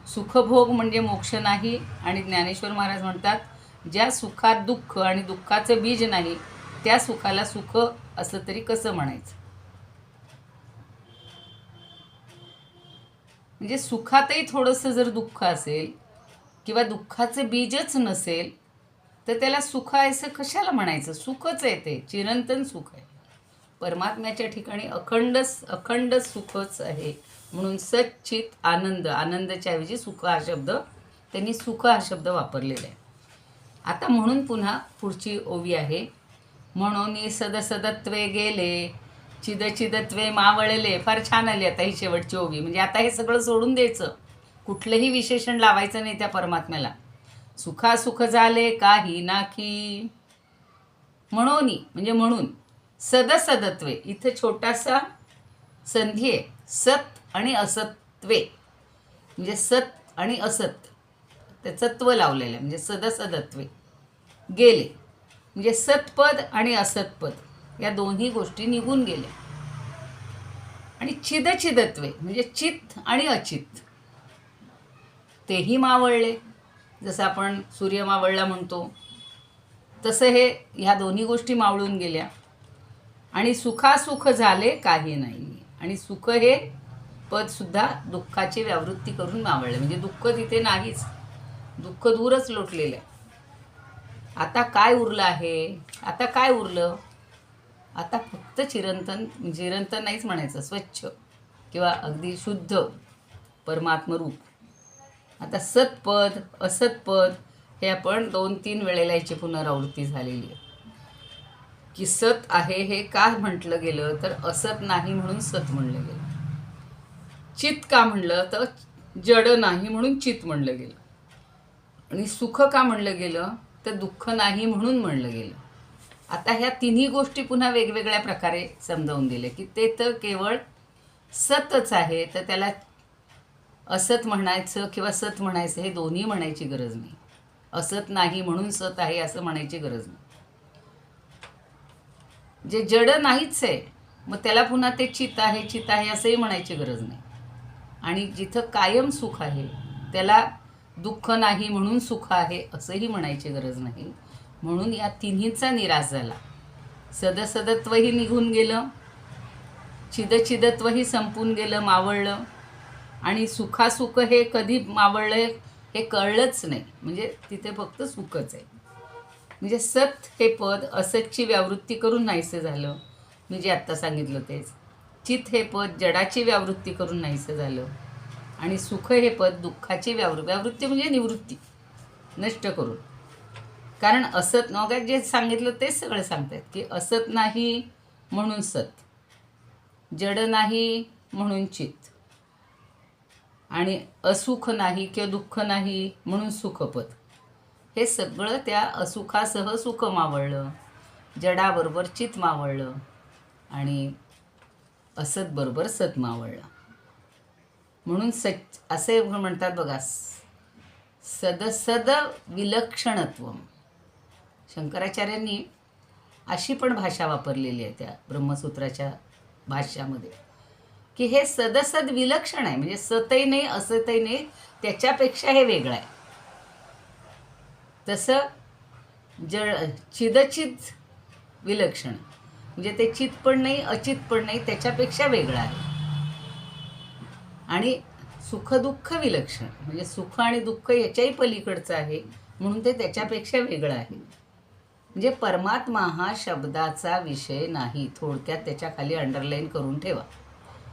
सुखभोग म्हणजे मोक्ष नाही. आणि ज्ञानेश्वर महाराज म्हणतात ज्या सुखात दुःख आणि दुःखाचं बीज नाही त्या सुखाला सुख असं तरी कसं म्हणायचं. म्हणजे सुखातही थोडंसं जर दुःख असेल किंवा दुःखाचं बीजच नसेल तर त्याला सुख आहे असं कशाला म्हणायचं. सुखच आहे, ते चिरंतन सुख आहे. परमात्म्याच्या ठिकाणी अखंड सुखच आहे. म्हणून सच्चित आनंद, आनंदाच्या ऐवजी सुख हा शब्द त्यांनी सुख हा शब्द वापरलेला आहे. आता म्हणून पुन्हा पुढची ओवी आहे. म्हणून सदसदत्वे गेले चिदचिदत्वे मावळले. फार छान आली आता ही शेवटची ओवी. म्हणजे आता हे सगळं सोडून द्यायचं, कुठलंही विशेषण लावायचं नाही त्या परमात्म्याला. सुखासुख झाले काही नाकी. म्हणून म्हणजे म्हणून सदसदत्वे इथं छोटासा संधी आहे. सत आणि असत्वे म्हणजे सत आणि असत त्याचं त्व लावलेलं आहे. म्हणजे सदसदत्वे गेले म्हणजे सतपद आणि असतपद या दोन्ही गोष्टी निघून गेल्या. आणि चिदचिदत्वे म्हणजे चित्त आणि अचित्त तेही मावळले. जसं आपण सूर्य मावळला म्हणतो तसं हे ह्या दोन्ही गोष्टी मावळून गेल्या. आणि सुखासुख झाले काही नाही. आणि सुख हे पदसुद्धा दुःखाची व्यावृत्ती करून मावळले. म्हणजे दुःख तिथे नाहीच, दुःख दूरच लोटलेलं आहे. आता काय उरलं आहे, आता काय उरलं. आता फक्त चिरंतन नाहीच म्हणायचं, स्वच्छ किंवा अगदी शुद्ध परमात्मरूप. आता सतपद असतपद हे आपण 2-3 वेळेला याची पुनरावृत्ती झालेली आहे. की सत आहे हे का म्हटलं गेलं तर असत नाही म्हणून सत म्हणलं गेलं. चित का म्हणलं तर जड नाही म्हणून चित म्हणलं गेलं. आणि सुख का म्हणलं गेलं तर दुःख नाही म्हणून म्हणलं गेलं. आता ह्या तिन्ही गोष्टी पुन्हा वेगवेगळ्या प्रकारे समजावून दिले की ते तर केवळ सतच आहे, तर त्याला असत म्हणायचं किंवा सत म्हणायचं हे दोन्ही म्हणायची गरज नाही. असत नाही म्हणून सत आहे असं म्हणायची गरज नाही. जे जड नाहीच आहे मग त्याला पुन्हा ते चित आहे असंही म्हणायची गरज नाही. आणि जिथं कायम सुख आहे त्याला दुःख नाही म्हणून सुख आहे असंही म्हणायची गरज नाही. म्हणून या तिन्हीचा निराश झाला. सदसदत्वही निघून गेलं, चिदचिदत्वही संपून गेलं, मावळलं. आणि सुखासुख हे कधी मावळले हे कळलंच नाही, म्हणजे तिथे फक्त सुखच आहे. म्हणजे सत हे पद असतची व्यावृत्ती करून नाहीसं झालं, मी जे आत्ता सांगितलं तेच. चित हे पद जडाची व्यावृत्ती करून नाहीसं झालं, आणि सुख हे पद दुःखाची व्यावृत्ती म्हणजे निवृत्ती नष्ट करून. कारण असत नव्हत्या जे सांगितलं तेच सगळं सांगतात की असत नाही म्हणून सत, जड नाही म्हणून चित, आणि असुख नाही किंवा दुःख नाही म्हणून सुखपद. हे सगळं त्या असुखासह सुख मावळलं, जडाबरोबर चित मावळलं, आणि असतबरोबर सत मावळलं. म्हणून असे म्हणतात बघा, सदसद विलक्षणत्व. शंकराचार्यांनी अशी पण भाषा वापरलेली आहे त्या ब्रह्मसूत्राच्या भाष्यामध्ये, की हे सदसद विलक्षण आहे. म्हणजे सतही नाही असतही नाही, त्याच्यापेक्षा हे वेगळं आहे. तसं चिदचित विलक्षण, म्हणजे ते चित पण नाही अचित पण नाही, त्याच्यापेक्षा वेगळं आहे. आणि सुखदुःख विलक्षण, म्हणजे सुख आणि दुःख याच्याही पलीकडचं आहे, म्हणून ते त्याच्यापेक्षा वेगळं आहे. म्हणजे परमात्मा हा शब्दाचा विषय नाही. थोडक्यात त्याच्या खाली अंडरलाईन करून ठेवा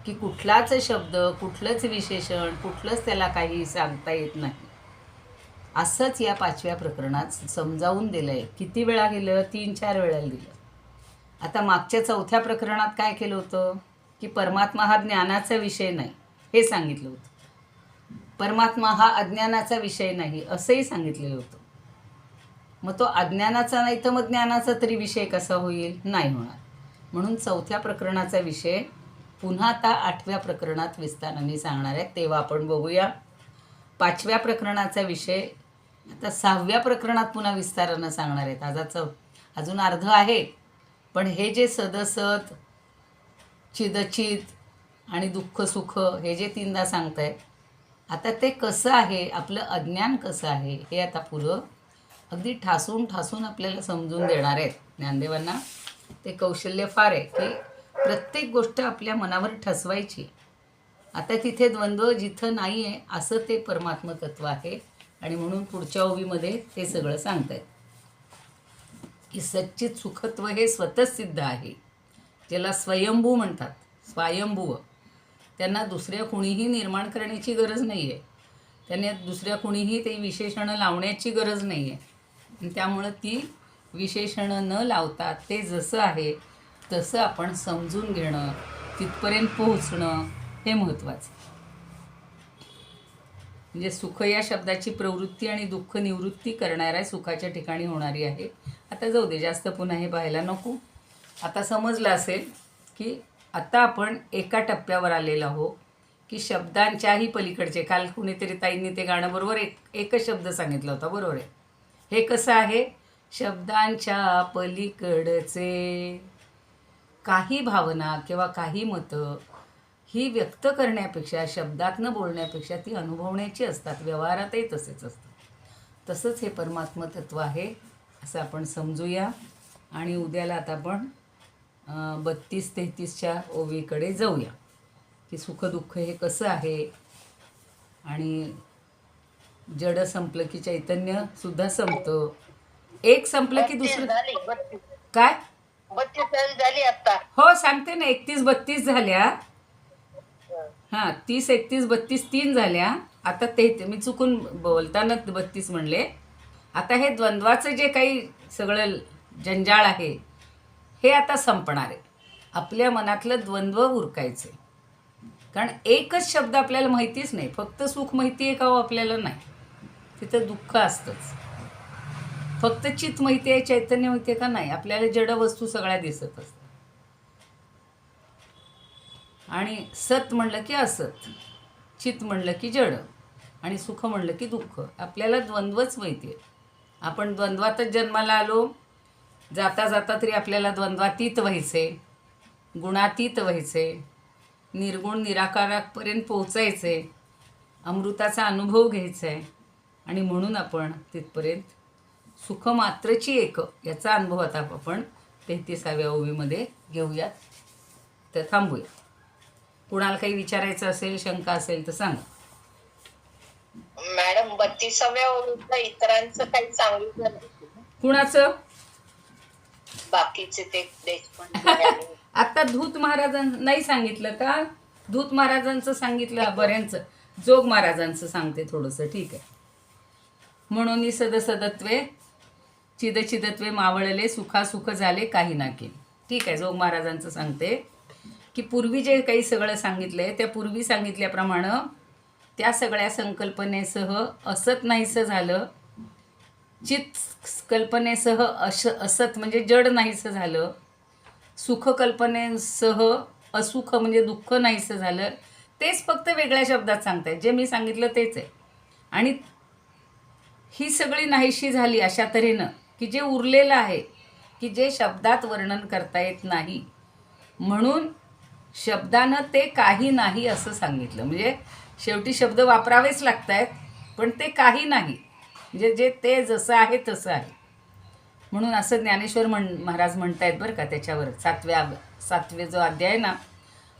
की कुठलाच शब्द, कुठलंच विशेषण, कुठलंच त्याला काही सांगता येत नाही. असंच या 5व्या प्रकरणात समजावून दिलं आहे. किती वेळा गेलं? 3-4 वेळा दिलं. आता मागच्या 4थ्या प्रकरणात काय केलं होतं की परमात्मा हा ज्ञानाचा विषय नाही हे सांगितलं होतं. परमात्मा हा अज्ञानाचा विषय नाही असंही सांगितलेलं होतं. मग तो अज्ञानाचा नाही तर मग ज्ञानाचा तरी विषय कसा होईल? नाही होणार. म्हणून 4थ्या प्रकरणाचा विषय पुन्हा आता 8व्या प्रकरणात विस्ताराने सांगणार आहे, तेव्हा आपण बघूया. 5व्या प्रकरणाचा विषय आता 6व्या प्रकरणात पुन्हा विस्तारानं सांगणार आहेत. अजून अर्ध आहे, पण हे जे सदसत, चिदचित आणि दुःख सुख हे जे 3दा सांगत आहेत, आता ते कसं आहे, आपलं अज्ञान कसं आहे, हे आता पुढं अगदी ठासून ठासून आपल्याला समजून देणार आहेत. ज्ञानदेवांना ते कौशल्य फार आहे की प्रत्येक गोष्ट आपल्या मनावर ठसवायची. आता तिथे द्वंद्व जिथं नाही आहे असं ते परमात्म तत्व आहे. आणि म्हणून पुढच्या ओवीमध्ये ते सगळं सांगत आहेत की सच्चित सुखत्व हे स्वतःच सिद्ध आहे, ज्याला स्वयंभू म्हणतात. स्वयंभू, त्यांना दुसऱ्या कुणीही निर्माण करण्याची गरज नाही आहे, त्यांना दुसऱ्या कुणीही ते विशेषणं लावण्याची गरज नाही आहे. त्यामुळं ती विशेषणं न लावता ते जसं आहे तसं आपण समजून घेणं, तिथपर्यंत पोहोचणं हे महत्त्वाचं. म्हणजे सुख या शब्दाची प्रवृत्ती आणि दुःख निवृत्ती करणाऱ्या सुखाच्या ठिकाणी होणारी आहे. आता जाऊ दे, जास्त पुन्हा हे पाहायला नको. आता समजलं असेल की आता आपण एका टप्प्यावर आलेलो आहोत की शब्दांच्याही पलीकडचे. काल कुणीतरी ताईंनी ते गाणं बरोबर एकच शब्द सांगितला होता, बरोबर आहे. हे कसं आहे? शब्दांच्या पलीकडचे काही भावना किंवा काही मतं ही व्यक्त करण्यापेक्षा, शब्दातनं बोलण्यापेक्षा ती अनुभवण्याची असतात. व्यवहारातही तसेच असतं. तसंच हे परमात्म तत्व आहे असं आपण समजूया. आणि उद्याला आता आपण 32-33च्या ओवीकडे जाऊया की सुखदुःख हे कसं आहे. आणि जड संपलं की चैतन्य सुद्धा संपतं. एक संपलं की दुसरं काय? 32 झाली आता. हो सांगते ना, 31-32 झाल्या. हां, 30-31-32 3 झाल्या. आता ते मी चुकून बोलताना 32 म्हणले. आता हे द्वंद्वाचं जे काही सगळं जंजाळ आहे हे आता संपणार आहे. आपल्या मनातलं द्वंद्व उरकायचं आहे. कारण एकच शब्द आपल्याला माहितीच नाही. फक्त सुख माहिती आहे का हो? आपल्याला नाही. तिथं दुःख असतंच. फक्त चित माहिती आहे, चैतन्य माहिती आहे का? नाही. आपल्याला जड वस्तू सगळ्या दिसत असतात. आणि सत म्हणलं की असत, चित म्हणलं की जड, आणि सुख म्हणलं की दुःख. आपल्याला द्वंद्वच माहिती आहे. आपण द्वंद्वातच जन्माला आलो. जाता जाता तरी आपल्याला द्वंद्वातीत व्हायचे, गुणातीत व्हायचे, निर्गुण निराकारापर्यंत पोचायचे, अमृताचा अनुभव घ्यायचा आहे. आणि म्हणून आपण तिथपर्यंत सुख मात्रची एक याचा अनुभव आता आपण 33व्या ओवीमध्ये घेऊयात. तर थांबूया. कुणाला काही विचारायचं असेल, शंका असेल तर सांगा. मॅडम 32व्या ओळीतलं इतरांचं काही सांगितलं नाही. कुणाचं? बाकीचे ते देशपांडे आणि आता धूत महाराजां नाही सांगितलं का? धूत महाराजांचं सांगितलं, बऱ्यांचं. जोग महाराजांचं सांगते थोडंसं, ठीक आहे. म्हणून सदसदत्वे चिदचिदत्वे मावळले, सुखासुख झाले काही नाके. ठीक आहे, जोग महाराजांचं सांगते की पूर्वी जे काही सगळं सांगितलंय त्या पूर्वी सांगितल्याप्रमाणे त्या सगळ्या संकल्पनेसह असत नाहीसं झालं, चित कल्पनेसह असत म्हणजे जड नाहीसं झालं, सुख कल्पनेसह असुख म्हणजे दुःख नाहीसं झालं. तेच फक्त वेगळ्या शब्दात सांगतायत, जे मी सांगितलं तेच आहे. आणि ही सगळी नाहीशी झाली अशा तऱ्हेनं की जे उरलेलं आहे, की जे शब्दात वर्णन करता येत नाही, म्हणून शब्दानं ते काही नाही असं सांगितलं. म्हणजे शेवटी शब्द वापरावेच लागत आहेत, पण ते काही नाही, म्हणजे जे ते जसं आहे तसं आहे. म्हणून असं ज्ञानेश्वर महाराज म्हणतायत बरं का. त्याच्यावर सातवे जो अध्याय आहे ना,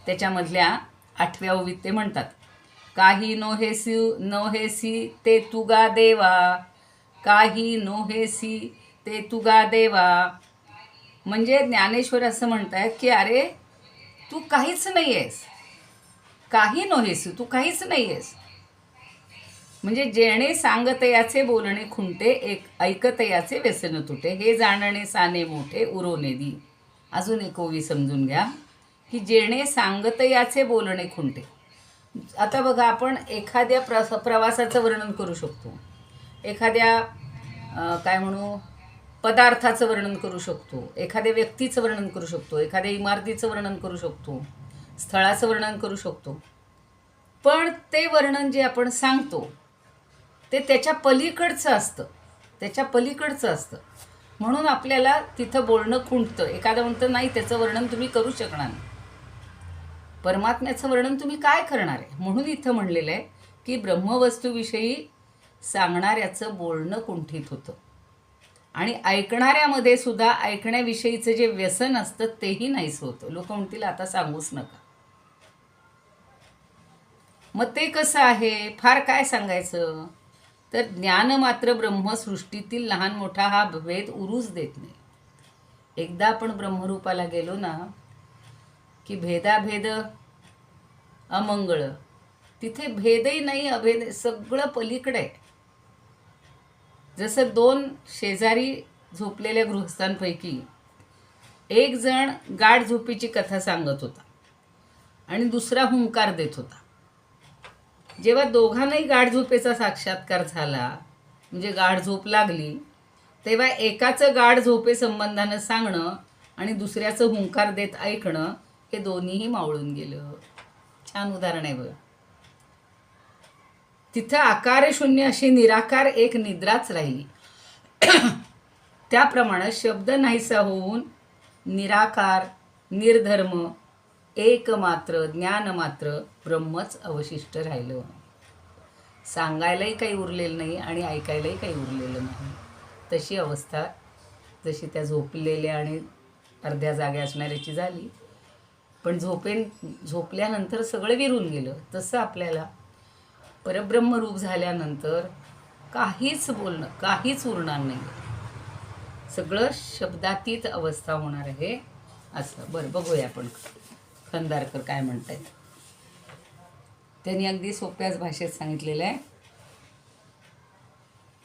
त्याच्यामधल्या 8व्या ओवीत ते म्हणतात, काही नोहेसी ते तुगा देवा, काही नोहेसी ते तुगा देवा. म्हणजे ज्ञानेश्वर असं म्हणतायत की अरे तू काहीच नाही आहेस, काही नोहेसी, तू काहीच नाही आहेस. म्हणजे जेणे सांगतयाचे बोलणे खुंटे, ऐकतयाचे व्यसन तुटे, हे जाणणे साने मोठे उरोने दी. अजून एक ओवी समजून घ्या की जेणे सांगतयाचे बोलणे खुंटे. आता बघा, आपण एखाद्या प्रवासाचं वर्णन करू शकतो, एखाद्या काय म्हणू पदार्थाचं वर्णन करू शकतो, एखाद्या व्यक्तीचं वर्णन करू शकतो, एखाद्या इमारतीचं वर्णन करू शकतो, स्थळाचं वर्णन करू शकतो. पण ते वर्णन जे आपण सांगतो ते त्याच्या पलीकडचं असतं, त्याच्या पलीकडचं असतं. म्हणून आपल्याला तिथं बोलणं खुंटतं. एखादं म्हणतं नाही त्याचं वर्णन तुम्ही करू शकणार नाही, परमात्म्याचं वर्णन तुम्ही काय करणार आहे. म्हणून इथं म्हणलेलं आहे की ब्रह्मवस्तूविषयी सांगणाऱ्याचं बोलणं कुंठित होतं, आणि ऐकणाऱ्यामध्ये सुद्धा ऐकण्याविषयीचं जे व्यसन असतं तेही नाहीच होतं. लोक म्हणतील आता सांगूच नका. मग ते कसं आहे, फार काय सांगायचं. तर ज्ञान मात्र ब्रह्मसृष्टीतील लहान मोठा हा भेद उरूच देत नाही. एकदा आपण ब्रह्मरूपाला गेलो ना की भेदाभेद अमंगळ, तिथे भेदही नाही, अभेद, सगळं पलीकडे आहे. जसं दोन शेजारी झोपलेल्या गृहस्थांपैकी एक जण गाढ झोपेची कथा सांगत होता आणि दुसरा हुंकार देत होता. जेव्हा दोघांनाही गाढ झोपेचा साक्षात्कार झाला, म्हणजे गाढ झोप लागली, तेव्हा एकाचं गाढ झोपे संबंधानं सांगणं आणि दुसऱ्याचं हुंकार देत ऐकणं हे दोन्हीही मावळून गेलं. छान उदाहरण आहे बघ. तिथं आकार शून्य अशी निराकार एक निद्राच राहिली. त्याप्रमाणे शब्द नाहीसा होऊन निराकार, निर्धर्म, एकमात्र, ज्ञानमात्र ब्रह्मच अवशिष्ट राहिलं. सांगायलाही काही उरलेलं नाही आणि ऐकायलाही काही उरलेलं नाही. तशी अवस्था जशी त्या झोपलेल्या आणि अर्ध्या जाग्या असणाऱ्याची झाली, पण झोपल्यानंतर सगळं विरून गेलं. तसं आपल्याला परब्रह्मरूप झाल्यानंतर काहीच बोलणं, काहीच उरणार नाही, सगळं शब्दातीत अवस्था होणार आहे. असं बरं, बघूया आपण खंदारकर काय म्हणतायत. त्यांनी अगदी सोप्याच भाषेत सांगितलेलं आहे.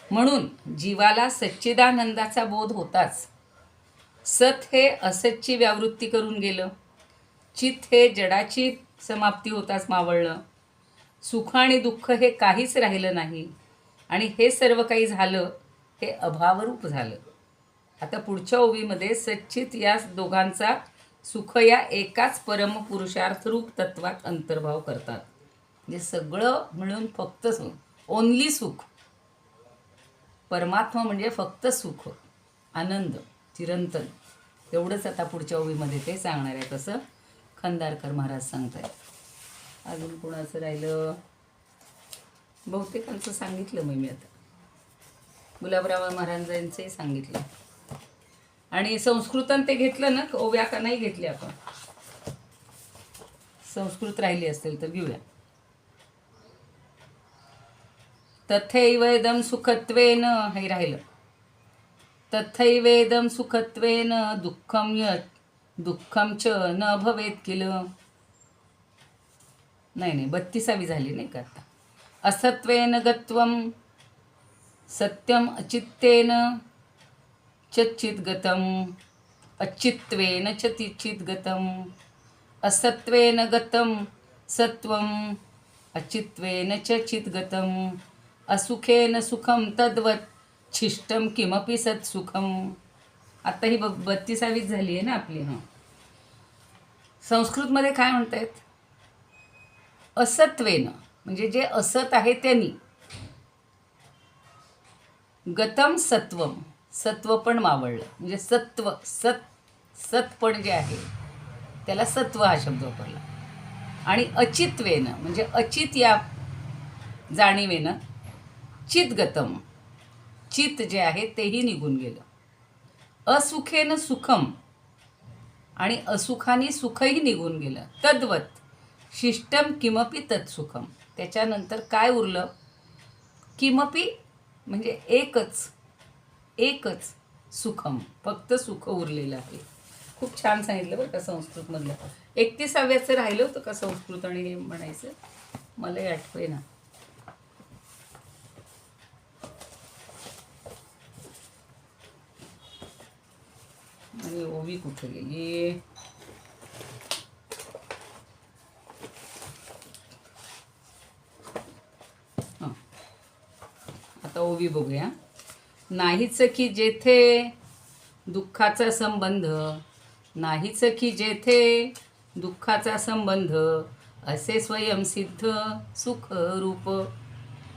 म्हणून जीवाला सच्चिदानंदाचा बोध होताच सत हे असतची व्यावृत्ती करून गेलं, चित हे जडाची समाप्ती होताच मावळलं, सुख आणि दुःख हे काहीच राहिलं नाही, आणि हे सर्व काही झालं हे अभावरूप झालं. आता पुढच्या ओवीमध्ये सच्चित या दोघांचा सुख या एकाच परमपुरुषार्थरूप तत्वात अंतर्भाव करतात. म्हणजे सगळं मिळून फक्त ओनली सुख. परमात्मा म्हणजे फक्त सुख, आनंद, चिरंतन. एवढंच आता पुढच्या ओवीमध्ये ते सांगणार आहे. तसं खंदारकर महाराज सांगत आहेत. अजून कोणाचं राहिलं, बहुतेकांचं सांगितलं मी आता. गुलाबराव महाराजांचंही सांगितलं. आणि संस्कृतन ते घेतलं ना ओव्या का नाही घेतली आपण? संस्कृत राहिली असेल तर घेऊया. तथैवेदं सुखत्वेन हे राहिलं. तथैवेदं सुखत्वेन दुःखं च न भवेत् किल. नाही 32वी झाली नाही का आता. असत्वेन गत्वं सत्यम अचित्तेन चिद्गतम् अचित्त्वेन च चिद्गतम्. असत्वेन गतं सत्वम् अचित्त्वेन च चिद्गतम्. असुखेन सुखं तद्वत् छिष्टं किमपि सत्सुखम्. आता ही 32वीच झाली आहे ना आपली. हां, संस्कृतमध्ये काय म्हणतायत? असत्वेन म्हणजे जे असत आहे त्यांनी, गतम सत्वम सत्व पण मावळलं म्हणजे सत्व सतपण जे आहे त्याला सत्व हा शब्द वापरला. आणि अचित्वेन म्हणजे अचित या जाणीवेनं चितगतम चित जे आहे तेही निघून गेलं. असुखेन सुखम आणि असुखाने सुखही निघून गेलं. तद्वत शिष्टम किमपि तत्सुखम. त्याच्यानंतर काय उरलं? किमपि म्हणजे एकच सुखम, फक्त सुख उरलेलं आहे. खूप छान सांगितलं बरं का संस्कृतमधलं. 31व्याचं राहिलं होतं का संस्कृत आणि हे म्हणायचं, मलाही आठवे ना. आणि ओवी कुठे गेली? हां, आता ओवी बघूया. नाहीच की जेथे दुःखाचा संबंध, नाहीच की जेथे दुःखाचा संबंध, असे स्वयंसिद्ध सुख रूप.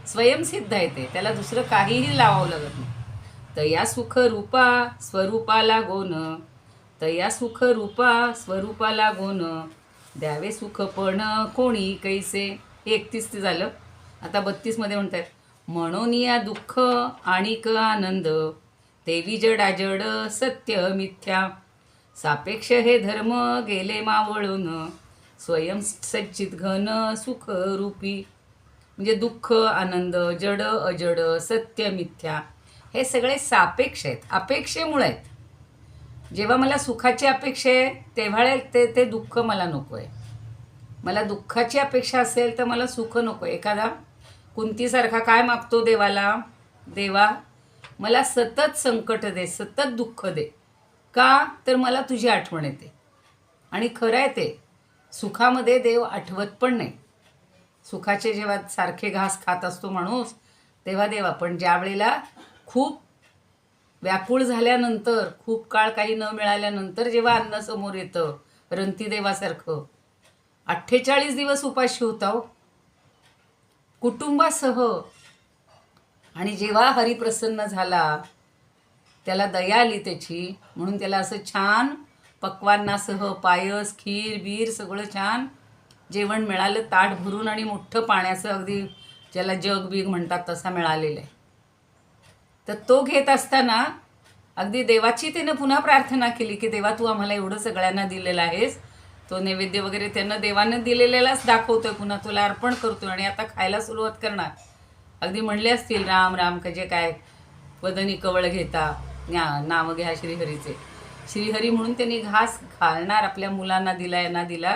स्वयंसिद्ध आहे ते, त्याला दुसरं काहीही लावावं लागत नाही. तया सुख रूपा स्वरूपाला गोन, तया सुख रूपा स्वरूपाला गोन, द्यावे सुख पण कोणी कैसे. हे 31 झालं. आता 32मध्ये म्हणतात, म्हणून या दुःख आणिक आनंद, तेवी जडाजड सत्य मिथ्या, सापेक्ष हे धर्म गेले मावळून, स्वयं सच्चित घन सुख रूपी. म्हणजे दुःख, आनंद, जड अजड, सत्य मिथ्या हे सगळे सापेक्ष आहेत, अपेक्षेमुळे आहेत. जेव्हा मला सुखाची अपेक्षा आहे तेव्हा ते दुःख मला नको आहे. मला दुःखाची अपेक्षा असेल तर मला सुख नको आहे. एखादा कुंतीसारखा काय मागतो देवाला? देवा मला सतत संकट दे, सतत दुःख दे. का? तर मला तुझी आठवण येते. आणि खरं आहे ते, सुखामध्ये देव आठवत पण नाही. सुखाचे जेव्हा सारखे घास खात असतो माणूस तेव्हा देवा, पण ज्या वेळेला खूप व्याकुळ झाल्यानंतर, खूप काळ काही न मिळाल्यानंतर जेव्हा अन्न समोर येतं रंतीदेवासारखं, 48 दिवस उपाशी होता हो कुटुंबासह. आणि जेव्हा हरिप्रसन्न झाला, त्याला दया आली त्याची, म्हणून त्याला असं छान पक्वान्नासह पायस, खीर बीर सगळं छान जेवण मिळालं, ताट भरून आणि मोठं पाण्याचं, अगदी ज्याला जग बीग म्हणतात तसा मिळालेलं आहे. तर तो घेत असताना अगदी देवाची त्यानं पुन्हा प्रार्थना केली की देवा तू आम्हाला एवढं सगळ्यांना दिलेलं आहेस, तो नैवेद्य वगैरे त्यानं देवानं दिलेल्यालाच दाखवतोय, पुन्हा तुला अर्पण करतोय आणि आता खायला सुरुवात करणार. अगदी म्हणले असतील राम राम कजे काय वदनी कवळ घेता, नाव घ्या श्रीहरीचे. श्रीहरी म्हणून त्यांनी घास घालणार आपल्या मुलांना दिला, यांना दिला.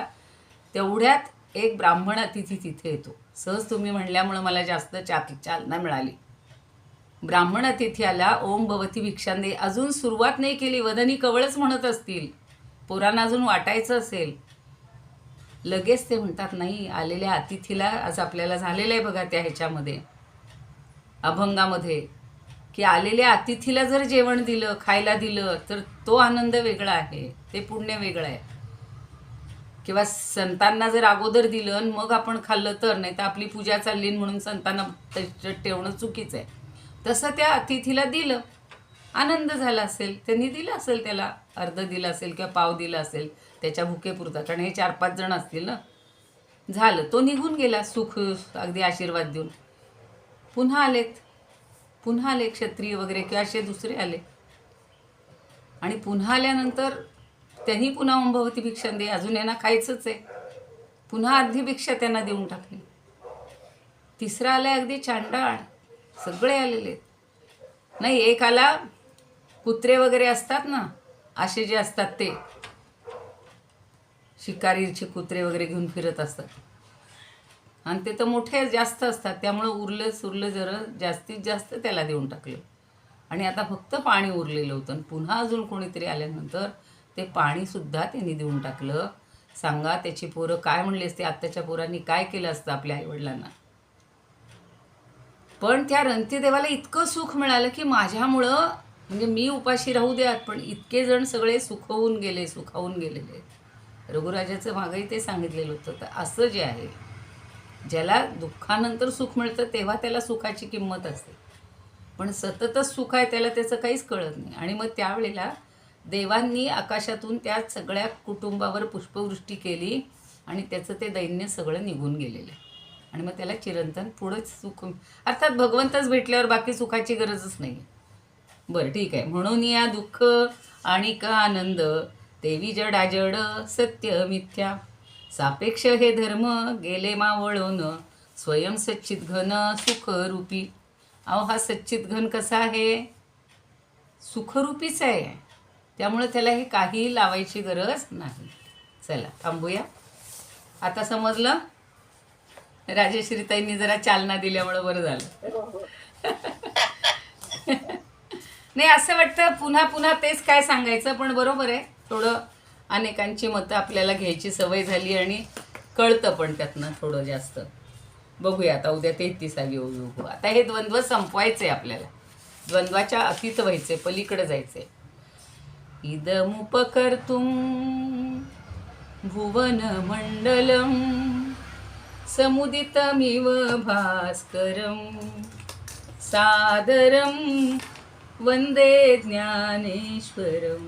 तेवढ्यात एक ब्राह्मण अतिथी तिथे येतो. सहज तुम्ही म्हणल्यामुळं मला जास्त चालना मिळाली. ब्राह्मण अतिथी आला, ओम भवती भिक्षांदे. अजून सुरुवात नाही केली, वदनी कवळच म्हणत असतील, पोरांना अजून वाटायचं असेल. लगेच ते म्हणतात नाही, आलेल्या अतिथीला आज आपल्याला झालेलं आहे बघा त्या ह्याच्यामध्ये अभंगामध्ये, की आलेल्या अतिथीला जर जेवण दिलं, खायला दिलं तर तो आनंद वेगळा आहे, ते पुण्य वेगळं आहे. किंवा संतांना जर अगोदर दिलं आणि मग आपण खाल्लं तर, नाही तर आपली पूजा चालली म्हणून संतांना ठेवणं चुकीचं आहे. तसं त्या अतिथीला दिलं, आनंद झाला असेल, त्यांनी दिलं असेल, त्याला अर्ध दिलं असेल किंवा पाव दिला असेल त्याच्या भुकेपुरता, कारण हे 4-5 जण असतील ना. झालं, तो निघून गेला सुख अगदी आशीर्वाद देऊन. पुन्हा आले क्षत्रिय वगैरे किंवा असे दुसरे आले. आणि पुन्हा आल्यानंतर त्यांनी पुन्हा ओम भवती भिक्षांदे, अजून यांना खायचंच आहे, पुन्हा अर्धी भिक्षा त्यांना देऊन टाकली. तिसरा आलाय अगदी चांडाळ, सगळे आलेले आहेत. नाही, एक आला कुत्रे वगैरे असतात ना, असे जे असतात ते शिकारीचे कुत्रे वगैरे घेऊन फिरत असतात, आणि ते तर मोठे जास्त असतात, त्यामुळं उरलं सुरलं जरा जास्तीत जास्त त्याला देऊन टाकलं. आणि आता फक्त पाणी उरलेलं होतं, आणि पुन्हा अजून कोणीतरी आल्यानंतर ते पाणीसुद्धा त्यांनी देऊन टाकलं. सांगा त्याची पोरं काय म्हणली असते, आत्ताच्या पोरांनी काय केलं असतं आपल्या आईवडिलांना. पण त्या रंतीदेवाला इतकं सुख मिळालं की माझ्यामुळं, म्हणजे मी उपाशी राहू द्यात, पण इतके जण सगळे सुखावून गेलेले. रघुराजाचं मागंही ते सांगितलेलं होतं. तर असं जे आहे, ज्याला दुःखानंतर सुख मिळतं तेव्हा त्याला सुखाची किंमत असते, पण सततच सुख आहे त्याला त्याचं काहीच कळत नाही. आणि मग त्यावेळेला देवांनी आकाशातून त्या सगळ्या कुटुंबावर पुष्पवृष्टी केली, आणि त्याचं ते दैन्य सगळं निघून गेलेलं. आणि मग त्याला चिरंतन पुढंच सुख, अर्थात भगवंतच भेटल्यावर बाकी सुखाची गरजच नाही. बरं, ठीक आहे. म्हणून या दुःख आणि का आनंद, देवी जडाजड सत्य मिथ्या, सापेक्ष हे धर्म गेले मावळून, स्वयं सच्चित घन सुखरूपी. अहो, हा सच्चित घन कसा आहे? सुखरूपीच आहे. त्यामुळे त्याला हे काही लावायची गरज नाही. चला थांबूया. आता समजलं? राजेश्रीताईंनी जरा चालना दिल्यामुळं बरं झालं. हो, हो. नाही, असं वाटतं पुन्हा पुन्हा तेच काय सांगायचं, पण बरोबर आहे. थोडं अनेकांची मतं आपल्याला घ्यायची सवय झाली, आणि कळतं पण त्यातनं थोडं जास्त. बघूया आता उद्या 33वी बघू. आता हे द्वंद्व संपवायचे आपल्याला, द्वंद्वाच्या अतीत व्हायचे, पलीकडे जायचे. इदमुपकर्तुं भुवन मंडलम समुदितमिव भास्करं सादरं वंदे ज्ञानेश्वरं.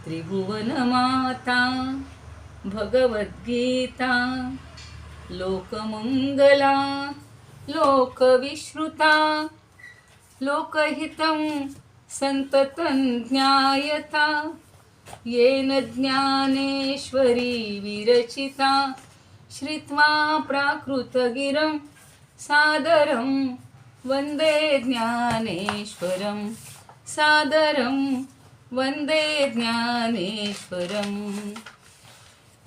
त्रिभुवनमाता भगवद्गीता लोकमंगला लोकविश्रुता, लोकहितं संततं ज्ञायता, येन ज्ञानेश्वरी विरचिता. श्रुत्वा प्राकृतगिरं सादरं वंदे ज्ञानेश्वरं, सादरं वंदे ज्ञानेश्वरं.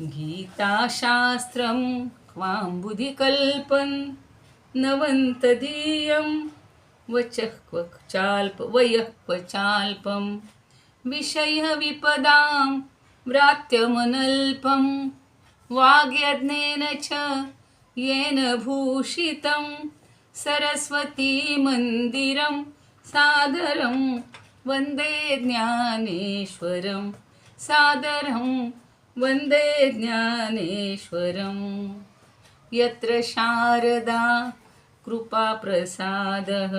गीताशास्त्रं क्वाम्बुधिकल्पं नवन्तदीयं वयः क्वचाल्पं, विषयविपदां व्रात्यमनल्पं, वाग्यज्ञेन च येन भूषितं, सरस्वतीमन्दिरं सादरं वन्दे ज्ञानेश्वरं, सादरं वन्दे ज्ञानेश्वरं. यत्र शारदा कृपाप्रसादः,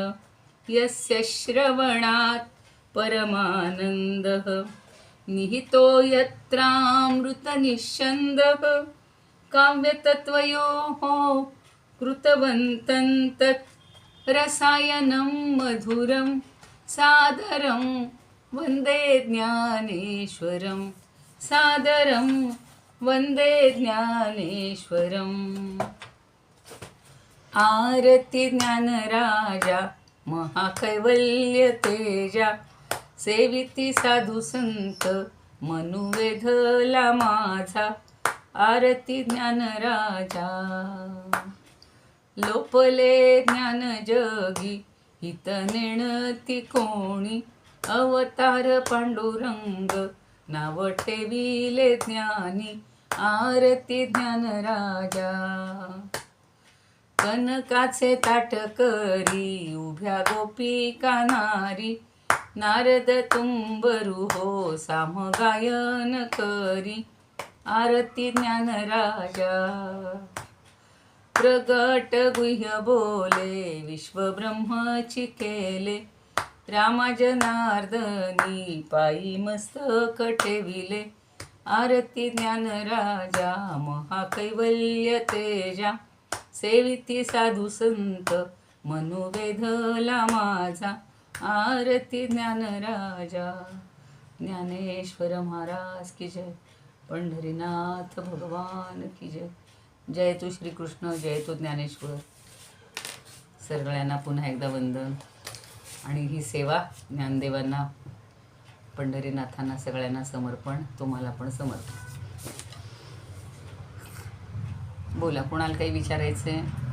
यस्य श्रवणात् परमानन्दः, निहितो यत्रामृतनिःस्यन्दः, काव्यतत्त्वयोः कृतवन्तं तत् रसायनं मधुरं, सादरं वन्दे ज्ञानेश्वरं, सादरं वन्दे ज्ञानेश्वरं. आरती ज्ञानराजा महाकैवल्य तेजा, सेविती साधू संत मनुवेधला माझा. आरती ज्ञानराजा लोपले ज्ञान जगी, हित नेणती कोणी. अवतार पांडुरंग नाव ठेविले ज्ञानी. आरती ज्ञानराजा कनकाचे ताट करी, उभ्या गोपिका नारी. नारद तुंबरू हो सामगायन करी. आरती ज्ञानराजा प्रगट गुह्य बोले, विश्वब्रह्मची केले. रामा जनार्दनी पायी मस्तक ठेविले. आरती ज्ञानराजा महाकैवल्य तेजा, सेविती साधू संत मनुवेधला माझा. आरती ज्ञानराजा. ज्ञानेश्वर महाराज की जय. पंढरीनाथ भगवान की जय. जय तू श्रीकृष्ण, जय तू ज्ञानेश्वर. सगळ्यांना पुन्हा एकदा वंदन. आणि ही सेवा ज्ञानदेवांना, पंढरीनाथांना सगळ्यांना समर्पण, तुम्हाला पण समर्पण. बोला, कोणाला काही विचारायचं आहे?